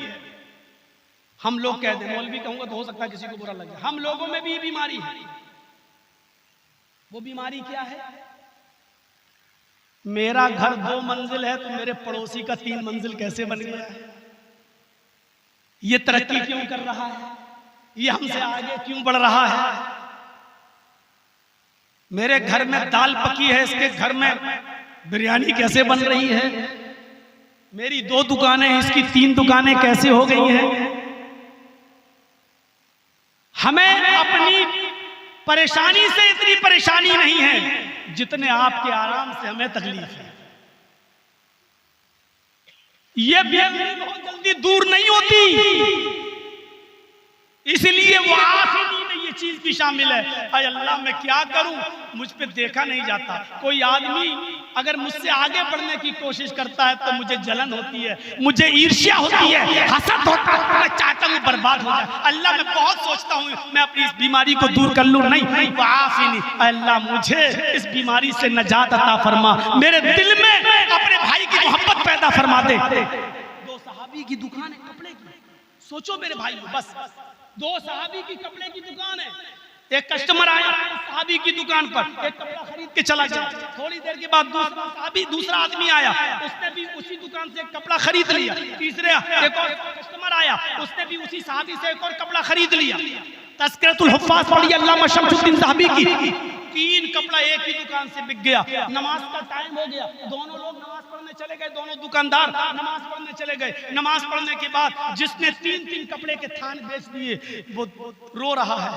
हम लोग कह दे, मौलवी कहूंगा तो हो सकता है किसी को बुरा लगे, हम लोगों में भी बीमारी है। वो बीमारी क्या है? मेरा घर 2 मंजिल है तो मेरे पड़ोसी का 3 मंजिल कैसे बन गया है? ये तरक्की क्यों कर रहा है? ये हमसे आगे क्यों बढ़ रहा है? मेरे घर में दाल पकी है, इसके घर में बिरयानी कैसे बन रही है? मेरी 2 दुकानें, इसकी 3 दुकानें कैसे हो गई हैं? हमें अपनी परेशानी से इतनी परेशानी नहीं है जितने आपके आराम से हमें तकलीफ है। ये बेचैनी बहुत जल्दी दूर नहीं होती, इसलिए वो आखिरी में ये चीज भी शामिल है। हाय अल्लाह, मैं क्या करूं, मुझ पे देखा नहीं जाता। कोई आदमी अगर मुझसे आगे बढ़ने की कोशिश करता है तो मुझे जलन होती है, मुझे ईर्ष्या होती है, हसद होता है, मैं चाहता हूं बर्बाद हो जाए। अल्लाह, मैं बहुत सोचता हूं मैं अपनी इस बीमारी को दूर कर लूं, नहीं वाफिनी, अल्लाह मुझे इस बीमारी से नजात अता फरमा, मेरे दिल में अपने भाई की मोहब्बत पैदा फरमा दे। 2 सहाबी की दुकान है कपड़े की, सोचो मेरे भाई, बस 2 सहाबी की कपड़े की दुकान है। एक कस्टमर आया सहाबी की दुकान पर, एक कपड़ा खरीद के चला गया। थोड़ी देर के बाद दूसरा आदमी आया, उसने भी उसी दुकान से एक कपड़ा खरीद लिया। तीसरे एक और कस्टमर आया, उसने भी उसी सहाबी से एक और कपड़ा खरीद लिया। तज़किरतुल हुफ़्फ़ाज़ पढ़ी अल्लामा शमसुद्दीन ज़हबी की। 3 कपड़ा एक ही दुकान से बिक गया। नमाज का टाइम हो गया, दोनों लोग नमाज पढ़ने चले गए, दोनों दुकानदार नमाज पढ़ने चले गए। नमाज पढ़ने के बाद जिसने 3 कपड़े के थान बेच दिए वो रो रहा है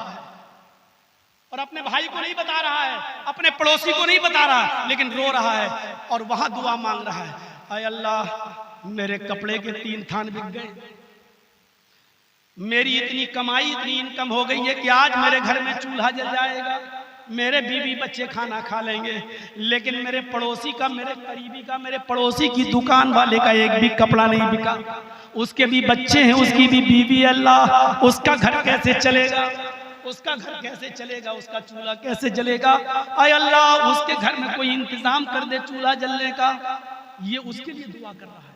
और अपने भाई को नहीं बता रहा है, अपने पड़ोसी को नहीं बता रहा, लेकिन रो रहा है और वहां दुआ मांग रहा है। आय अल्लाह, मेरे कपड़े के 3 थान बिक गए, मेरी इतनी कमाई, इतनी इनकम हो गई है कि आज मेरे घर में चूल्हा जल जाएगा, मेरे बीवी बच्चे खाना खा लेंगे, लेकिन मेरे पड़ोसी का, मेरे करीबी का, मेरे पड़ोसी की दुकान वाले का एक भी कपड़ा नहीं बिका। उसके भी बच्चे हैं, उसकी भी बीवी, अल्लाह उसका घर कैसे चलेगा, उसका घर कैसे चलेगा, उसका चूल्हा कैसे जलेगा? आय अल्लाह, उसके घर में कोई इंतजाम कर दे चूल्हा जलने का। ये उसके लिए दुआ कर रहा है।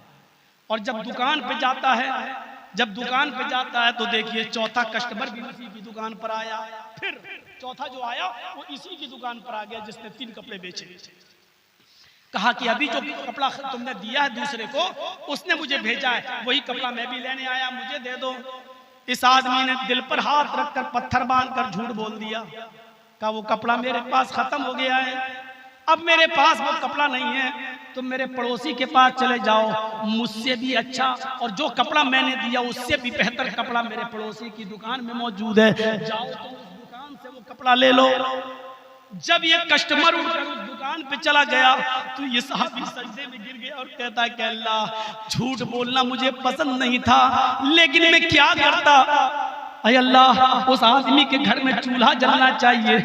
और जब दुकान पे जाता है, तो देखिए चौथा कस्टमर भी उसी की दुकान पर आया, फिर चौथा जो आया वो इसी की दुकान पर आ गया जिसने 3 कपड़े बेचे। कहा कि अभी जो कपड़ा तुमने दिया है दूसरे को, उसने मुझे भेजा है, वही कपड़ा मैं भी लेने आया, मुझे दे दो। इस आदमी ने दिल पर हाथ रखकर पत्थर बांधकर झूठ बोल दिया। कहा वो कपड़ा मेरे पास खत्म हो गया है, अब मेरे पास वो कपड़ा नहीं है, तुम मेरे पड़ोसी के पास चले जाओ, मुझसे भी अच्छा और जो कपड़ा मैंने दिया उससे भी बेहतर कपड़ा मेरे पड़ोसी की दुकान में मौजूद है, जाओ तुम उस दुकान से वो कपड़ा ले लो। जब ये कस्टमर उठकर उस दुकान पे चला गया तो ये सहाबी सजदे में गिर गया और कहता है कि अल्लाह, झूठ बोलना मुझे पसंद नहीं था, लेकिन मैं क्या करता। अय अल्लाह, उस आदमी के घर में चूल्हा जलना चाहिए,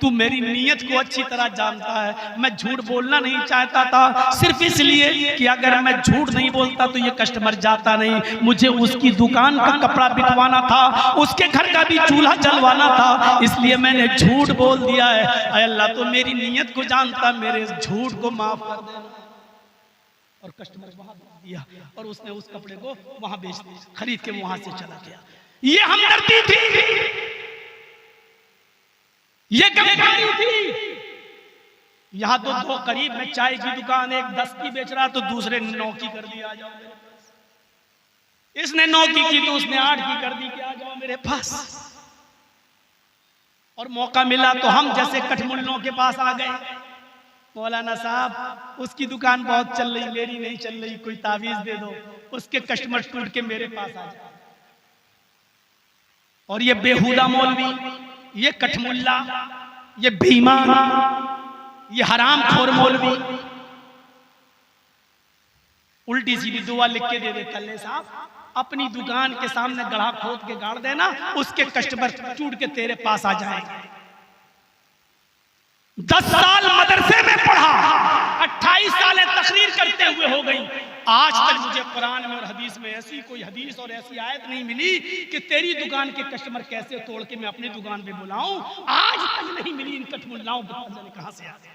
तू मेरी नीयत को अच्छी तरह जानता है। मैं झूठ बोलना नहीं चाहता था, सिर्फ इसलिए कि अगर मैं झूठ नहीं बोलता तो ये कस्टमर जाता नहीं, मुझे उसकी दुकान का कपड़ा बिकवाना था, उसके घर का भी चूल्हा जलवाना था, इसलिए मैंने झूठ बोल दिया है। अय अल्लाह, तो मेरी नीयत को जानता, मेरे झूठ को माफ कर देना। और कस्टमर वहां बेच दिया और उसने उस कपड़े को वहां बेच दिया, खरीद के वहां से चला गया। ये हमदर्दी थी, ये गमखारी थी। यहां तो 2 करीब में चाय की दुकान, एक 10 की बेच रहा तो दूसरे ने 9 की कर दी, आ जाओ मेरे पास। इसने 9 की तो उसने 8 की कर दी कि आ जाओ मेरे पास। और मौका मिला तो हम जैसे कठमुल्लों के पास आ गए, मौलाना साहब उसकी दुकान बहुत चल रही, मेरी नहीं चल रही, कोई तावीज दे दो। उसके कस्टमर टूट के मेरे पास आ जाए। और ये बेहुदा मौलवी, ये कठमुल्ला, ये बेईमान, ये हरामखोर मौलवी उल्टी सीधी दुआ लिख के दे देता है, साहब अपनी दुकान के सामने गड्ढा खोद के गाड़ देना, उसके कस्टमर टूट के तेरे पास आ जाएंगे। 10 साल मदरसे में पढ़ा, 28 सालें तकरीर करते हुए हो गई, आज तक मुझे कुरान में और हदीस में ऐसी कोई हदीस और ऐसी आयत नहीं मिली कि तेरी दुकान के कस्टमर कैसे तोड़ के मैं अपनी दुकान पे बुलाऊं, आज तक नहीं मिली। इन कठमुल्लाओं को कहां से आ गया?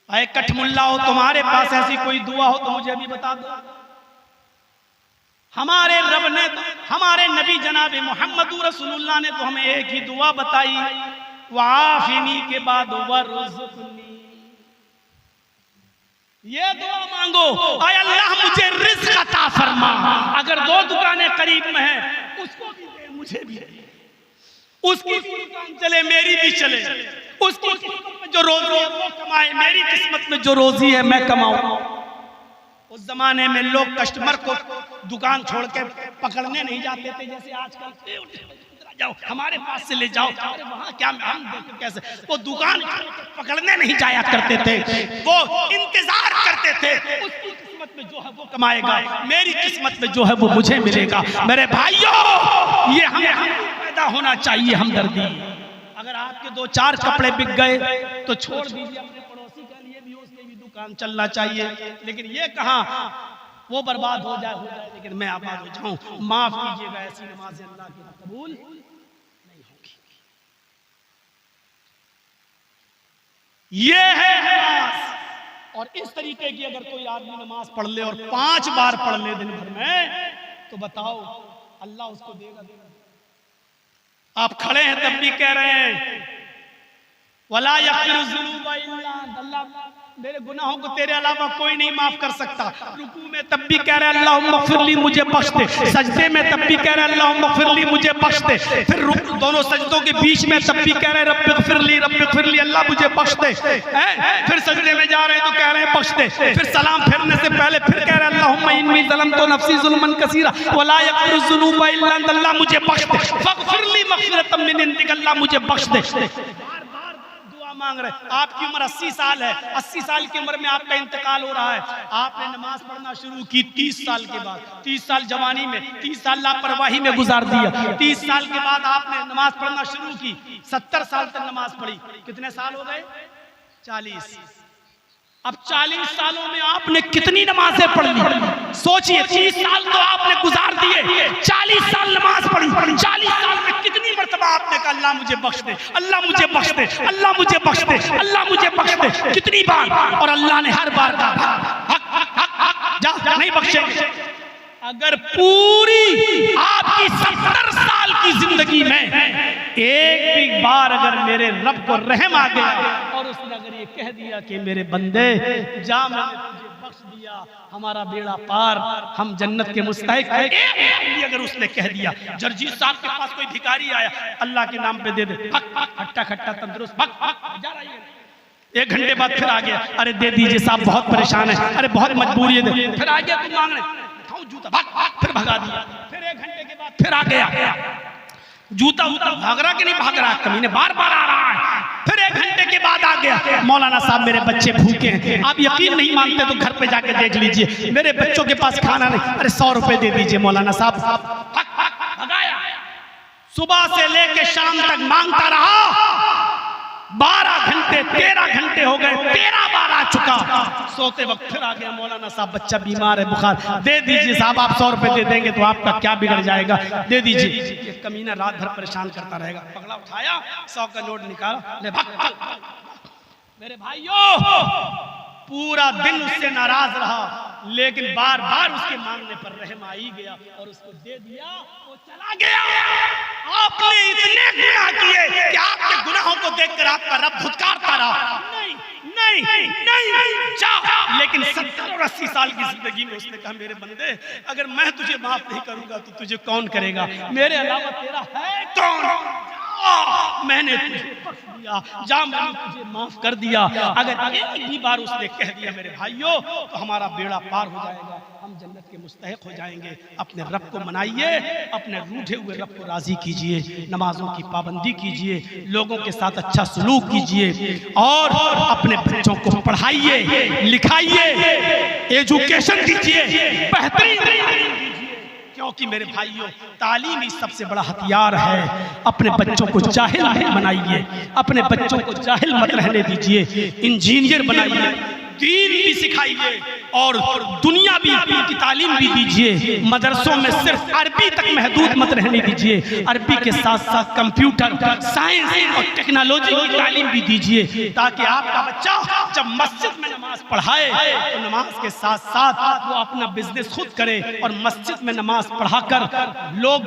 अरे कठमुल्ला हो, तुम्हारे पास ऐसी कोई दुआ हो तो मुझे अभी बता दो। हमारे रब ने, हमारे नबी जनाब मोहम्मद रसूलुल्लाह ने तो हमें एक ही दुआ बताई, वाफिनी के बाद वरज़ुक़नी। ये दुआ मांगो, आय अल्लाह मुझे रिज़्क़ अता फरमा। अगर 2 दुकानें करीब में हैं, मुझे भी उसकी दुकान चले मेरी भी चले, उसकी किस्मत में जो रोजी है वो कमाए, मेरी किस्मत में जो रोजी है मैं कमाऊं। उस जमाने में लोग कस्टमर को दुकान छोड़ के पकड़ने नहीं जाते थे जैसे आजकल, जाओ हमारे पास से ले जाओ, अरे वहाँ क्या हम देखो कैसे, वो दुकान पकड़ने नहीं जाया करते थे, वो इंतजार करते थे। उसकी किस्मत में जो है वो कमाएगा, मेरी किस्मत में जो है वो मुझे मिलेगा। मेरे भाइयों, ये हमें पैदा होना चाहिए हमदर्दी। अगर आपके 2-4 कपड़े बिक गए तो छोड़ दीजिए, अपने पड़ोसी के लिए भी उसकी भी दुकान चलना चाहिए। लेकिन ये कहाँ वो बर्बाद हो जाए लेकिन मैं आबाद हो जाऊं। माफ कीजिएगा, ऐसी नमाज अल्लाह की कबूल नहीं होगी। ये है नमाज। और इस तरीके की अगर कोई आदमी नमाज पढ़ ले और 5 बार पढ़ ले दिन भर में, तो बताओ अल्लाह उसको देगा। आप खड़े हैं तब भी कह रहे हैं वला यग़फ़िरु ज़ुनूबा इल्ला अंत, अल्लाह मेरे गुनाहों को तेरे अलावा कोई नहीं माफ कर सकता। रुकू में तब भी कह रहे अल्लाहुम्मा ग़फ़िरली, मुझे बख्श दे। सजदे में तब भी कह रहे अल्लाहुम्मा ग़फ़िरली, मुझे बख्श दे। फिर दोनों सजदों के बीच में तब भी कह रहे रब्बि ग़फ़िरली, अल्लाह मुझे बख्श दे। फिर सजदे में जा रहे हैं तो कह रहे हैं बख्श दे। फिर सलाम फेरने से पहले फिर कह रहे अल्लाहुम्मा इन्नी ज़लमतु नफ़्सी ज़ुल्मन कसीरा वला यग़फ़िरु ज़ुनूबा इल्ला अंत, अल्लाह मुझे बख्श दे। फ़ग़फ़िरली मग़फ़िरतम मिन इंदिक, अल्लाह मुझे बख्श दे। मांग रहे। आपकी उम्र 80 साल है, 80 साल की उम्र में आपका इंतकाल हो रहा है। आपने नमाज पढ़ना शुरू की 30 साल के बाद, 30 साल जवानी में, 30 साल लापरवाही में गुजार दिया। 30 साल के बाद आपने नमाज पढ़ना शुरू की, 70 साल तक नमाज पढ़ी। कितने साल हो गए? 40। अब 40 सालों में आपने कितनी नमाजें पढ़ ली? सोचिए, 30 साल तो आपने गुजार दिए, 40 साल नमाज पढ़ी। 40 साल में कितनी मर्तबा आपने कहा अल्लाह मुझे बख्श दे, अल्लाह मुझे बख्श दे, अल्लाह मुझे बख्श दे, अल्लाह मुझे बख्श दे? कितनी बार? और अल्लाह ने हर बार कहा जा नहीं बख्शेंगे। अगर पूरी आपकी 70 साल की जिंदगी में एक भी बार अगर मेरे रब को रहम आ गया और उसने अगर ये कह दिया कि मेरे बंदे जा, मैंने तुझे बख्श दिया, हमारा बेड़ा पार, हम जन्नत के मुस्तहिक हैं, एक अगर उसने कह दिया। जर्जी साहब के पास कोई भिखारी आया, अल्लाह के नाम पे दे दे, हट्टा खट्टा तंदुरुस्त, जा रही है। 1 घंटे बाद फिर आ गया, अरे दे दीजिए साहब, बहुत परेशान है, अरे बहुत मजबूरी है। फिर आ गया, तुम मांगने, जूता फिर भगा दिया। फिर 1 घंटे के बाद फिर आ गया, जूता भाग रहा कि नहीं भाग रहा, कमीने बार बार आ रहा है। फिर 1 घंटे के बाद आ गया, मौलाना साहब मेरे बच्चे भूखे हैं। आप यकीन नहीं मानते तो घर पे जाके देख लीजिए, मेरे बच्चों के पास खाना नहीं, अरे 100 रुपए दे दीजिए मौलाना साहब। भगाया। सुबह से लेके शाम तक मांगता रहा, 12 घंटे 13 घंटे हो गए, 13 बार आ चुका। सोते वक्त फिर आ गया, मौलाना साहब बच्चा बीमार है, बुखार, दे दीजिए साहब, आप 100 रुपए दे देंगे तो आपका क्या बिगड़ जाएगा, दे दीजिए। ये कमीना रात भर परेशान करता रहेगा। पगला उठाया, 100 का नोट निकाला, ले भाग चल। मेरे भाइयों, पूरा दिन उससे नाराज रहा, लेकिन बार बार उसके मांगने पर रहम आ ही गया और उसको दे दिया, वो चला गया। आपने इतने गुनाह किए कि आपके गुनाहों को देखकर आपका रब धुतकारता रहा, नहीं नहीं नहीं जा। लेकिन 70 और 80 साल की जिंदगी में उसने कहा मेरे बंदे, अगर मैं तुझे माफ नहीं करूंगा तो तुझे कौन करेगा, मेरे अलावा तेरा है कौन? मैंने तुझे बख्श दिया, जा, मैंने तुझे माफ कर दिया। अगर एक भी बार उसने कह दिया मेरे भाइयों, तो हमारा बेड़ा पार हो जाएगा, हम जन्नत के मुस्तहिक हो जाएंगे। अपने रब को मनाइए, अपने रूठे हुए रब को राजी कीजिए, नमाजों की पाबंदी कीजिए, लोगों के साथ अच्छा सलूक कीजिए और अपने बच्चों को पढ़ाइए, लिखाइए, एजुकेशन दीजिए, बेहतरीन। क्योंकि मेरे भाइयों, तालीम ही सबसे बड़ा हथियार है। अपने बच्चों को जाहिल मत बनाइए, अपने बच्चों को जाहिल मत रहने दीजिए, इंजीनियर बनाइए, दीन भी सिखाइए और दुनिया भी की तालीम भी दीजिए। मदरसों में सिर्फ अरबी तक महदूद मत रहने दीजिए, अरबी के साथ साथ कंप्यूटर, साइंस और टेक्नोलॉजी की तालीम भी दीजिए, ताकि आपका बच्चा जब मस्जिद में नमाज पढ़ाए तो नमाज के साथ साथ वो अपना बिजनेस खुद करे और मस्जिद में नमाज पढ़ाकर लोग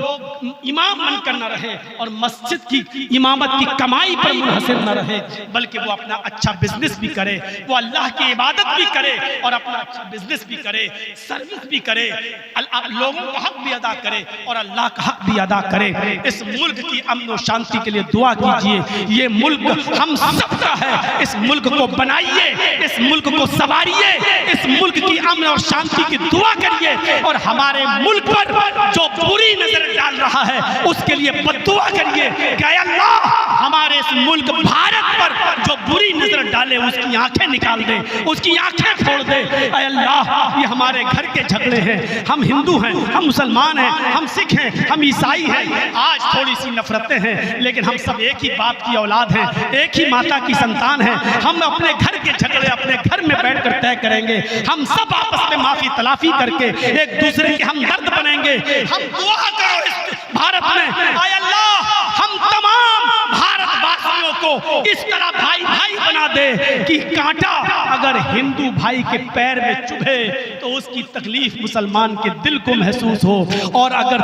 इमाम बनकर न रहे और मस्जिद की इमामत की कमाई पर मुनहसर न रहे, बल्कि वो अपना अच्छा बिजनेस भी करे, वो अल्लाह की इबादत भी करे और अपना अच्छा बिजनेस भी करे, सर्विस भी करे, लोगों का हक भी अदा करे और अल्लाह का हक भी अदा करे। इस मुल्क की अमन और शांति के लिए दुआ कीजिए। ये मुल्क हम सबका है, इस मुल्क को बनाइए, इस मुल्क को संवारिए, इस मुल्क की अमन और शांति की दुआ करिए और हमारे मुल्क पर जो बुरी नजर डाल रहा है उसके लिए बद्दुआ करिए कि अल्लाह हमारे इस मुल्क भारत पर जो बुरी नजर डाले उसकी आंखें निकाल दे, उसकी आंखें फोड़ दे। अल्लाह ये हमारे घर के झगड़े हैं, हम हिंदू हैं, हम मुसलमान हैं, हम सिख हैं, हम ईसाई हैं, आज थोड़ी सी नफरतें हैं लेकिन हम सब एक ही बाप की औलाद हैं, एक ही माता की संतान हैं। हम अपने घर के झगड़े अपने घर में बैठकर तय करेंगे, हम सब आपस में माफी तलाफी करके एक दूसरे के हम दर्द बनेंगे। हम दुआ करो इस भारत में, आय अल्लाह हम तमाम भारतवासियों को इस तरह भाई भाई बना दे कि कांटा अगर हिंदू भाई के पैर में चुभे तो उसकी तकलीफ मुसलमान के दिल को महसूस हो और अगर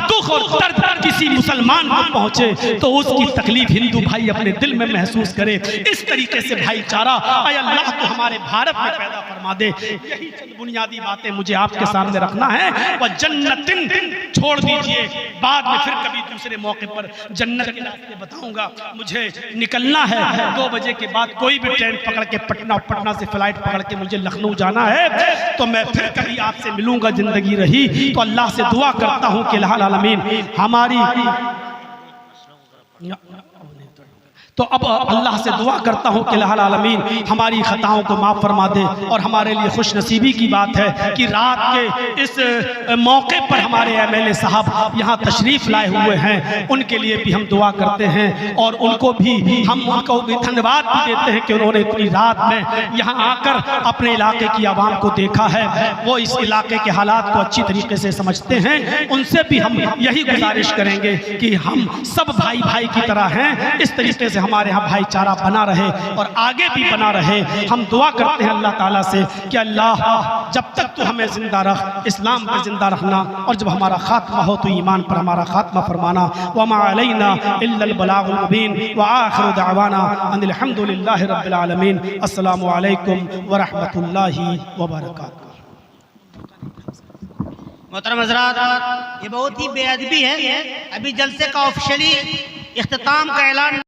दुख और दर्द किसी मुसलमान को पहुंचे तो उसकी तकलीफ हिंदू भाई अपने दिल में महसूस करे। इस तरीके से भाईचारा आय अल्लाह तो हमारे भारत में पैदा फरमा दे। यही चंद बुनियादी बातें मुझे आपके सामने रखना है। वह जन्नतिन छोड़ दीजिए, बाद में फिर कभी दूसरे मौके पर जन्नत के रास्ते बताऊंगा। मुझे निकलना है 2 बजे के बाद, कोई भी ट्रेन पकड़ के पटना से फ्लाइट पकड़ के मुझे लखनऊ जाना है, तो मैं फिर कभी आपसे मिलूंगा, जिंदगी रही तो अल्लाह से दुआ करता हूं कि अल्लाह आलमीन हमारी तो अब अल्लाह से दुआ करता हूँ कि अल्लाह आलमीन हमारी खताओं को माफ़ फरमा दे। और हमारे लिए खुश नसीबी की बात है कि रात के इस मौके पर हमारे एमएलए साहब यहाँ तशरीफ़ लाए हुए हैं, उनके लिए भी हम दुआ करते हैं और उनको भी हम उनको भी धन्यवाद भी देते हैं कि उन्होंने इतनी रात में यहाँ आकर अपने इलाके की आवाम को देखा है, वो इस इलाके के हालात को अच्छी तरीके से समझते हैं। उनसे भी हम यही गुजारिश करेंगे कि हम सब भाई भाई की तरह हैं, इस तरीके से हमारे यहाँ भाईचारा बना रहे और आगे भी बना रहे। हम दुआ करते हैं अल्लाह ताला से कि अल्लाह जब तक तू हमें जिंदा रख, इस्लाम पर जिंदा रखना, और जब हमारा खात्मा हो तो ईमान पर हमारा खात्मा फरमाना। वमा अलैना इल्लल बलागुल मुबीन व आखिरु दावाना अनिल हम्दुलिल्लाहि रब्बिल आलमीन। अस्सलामु अलैकुम व रहमतुल्लाहि व बरकातहू। मोहतरम हज़रात, ये बहुत ही बेअदबी है। अभी जलसे का ऑफिशियली इख्तिताम का ऐलान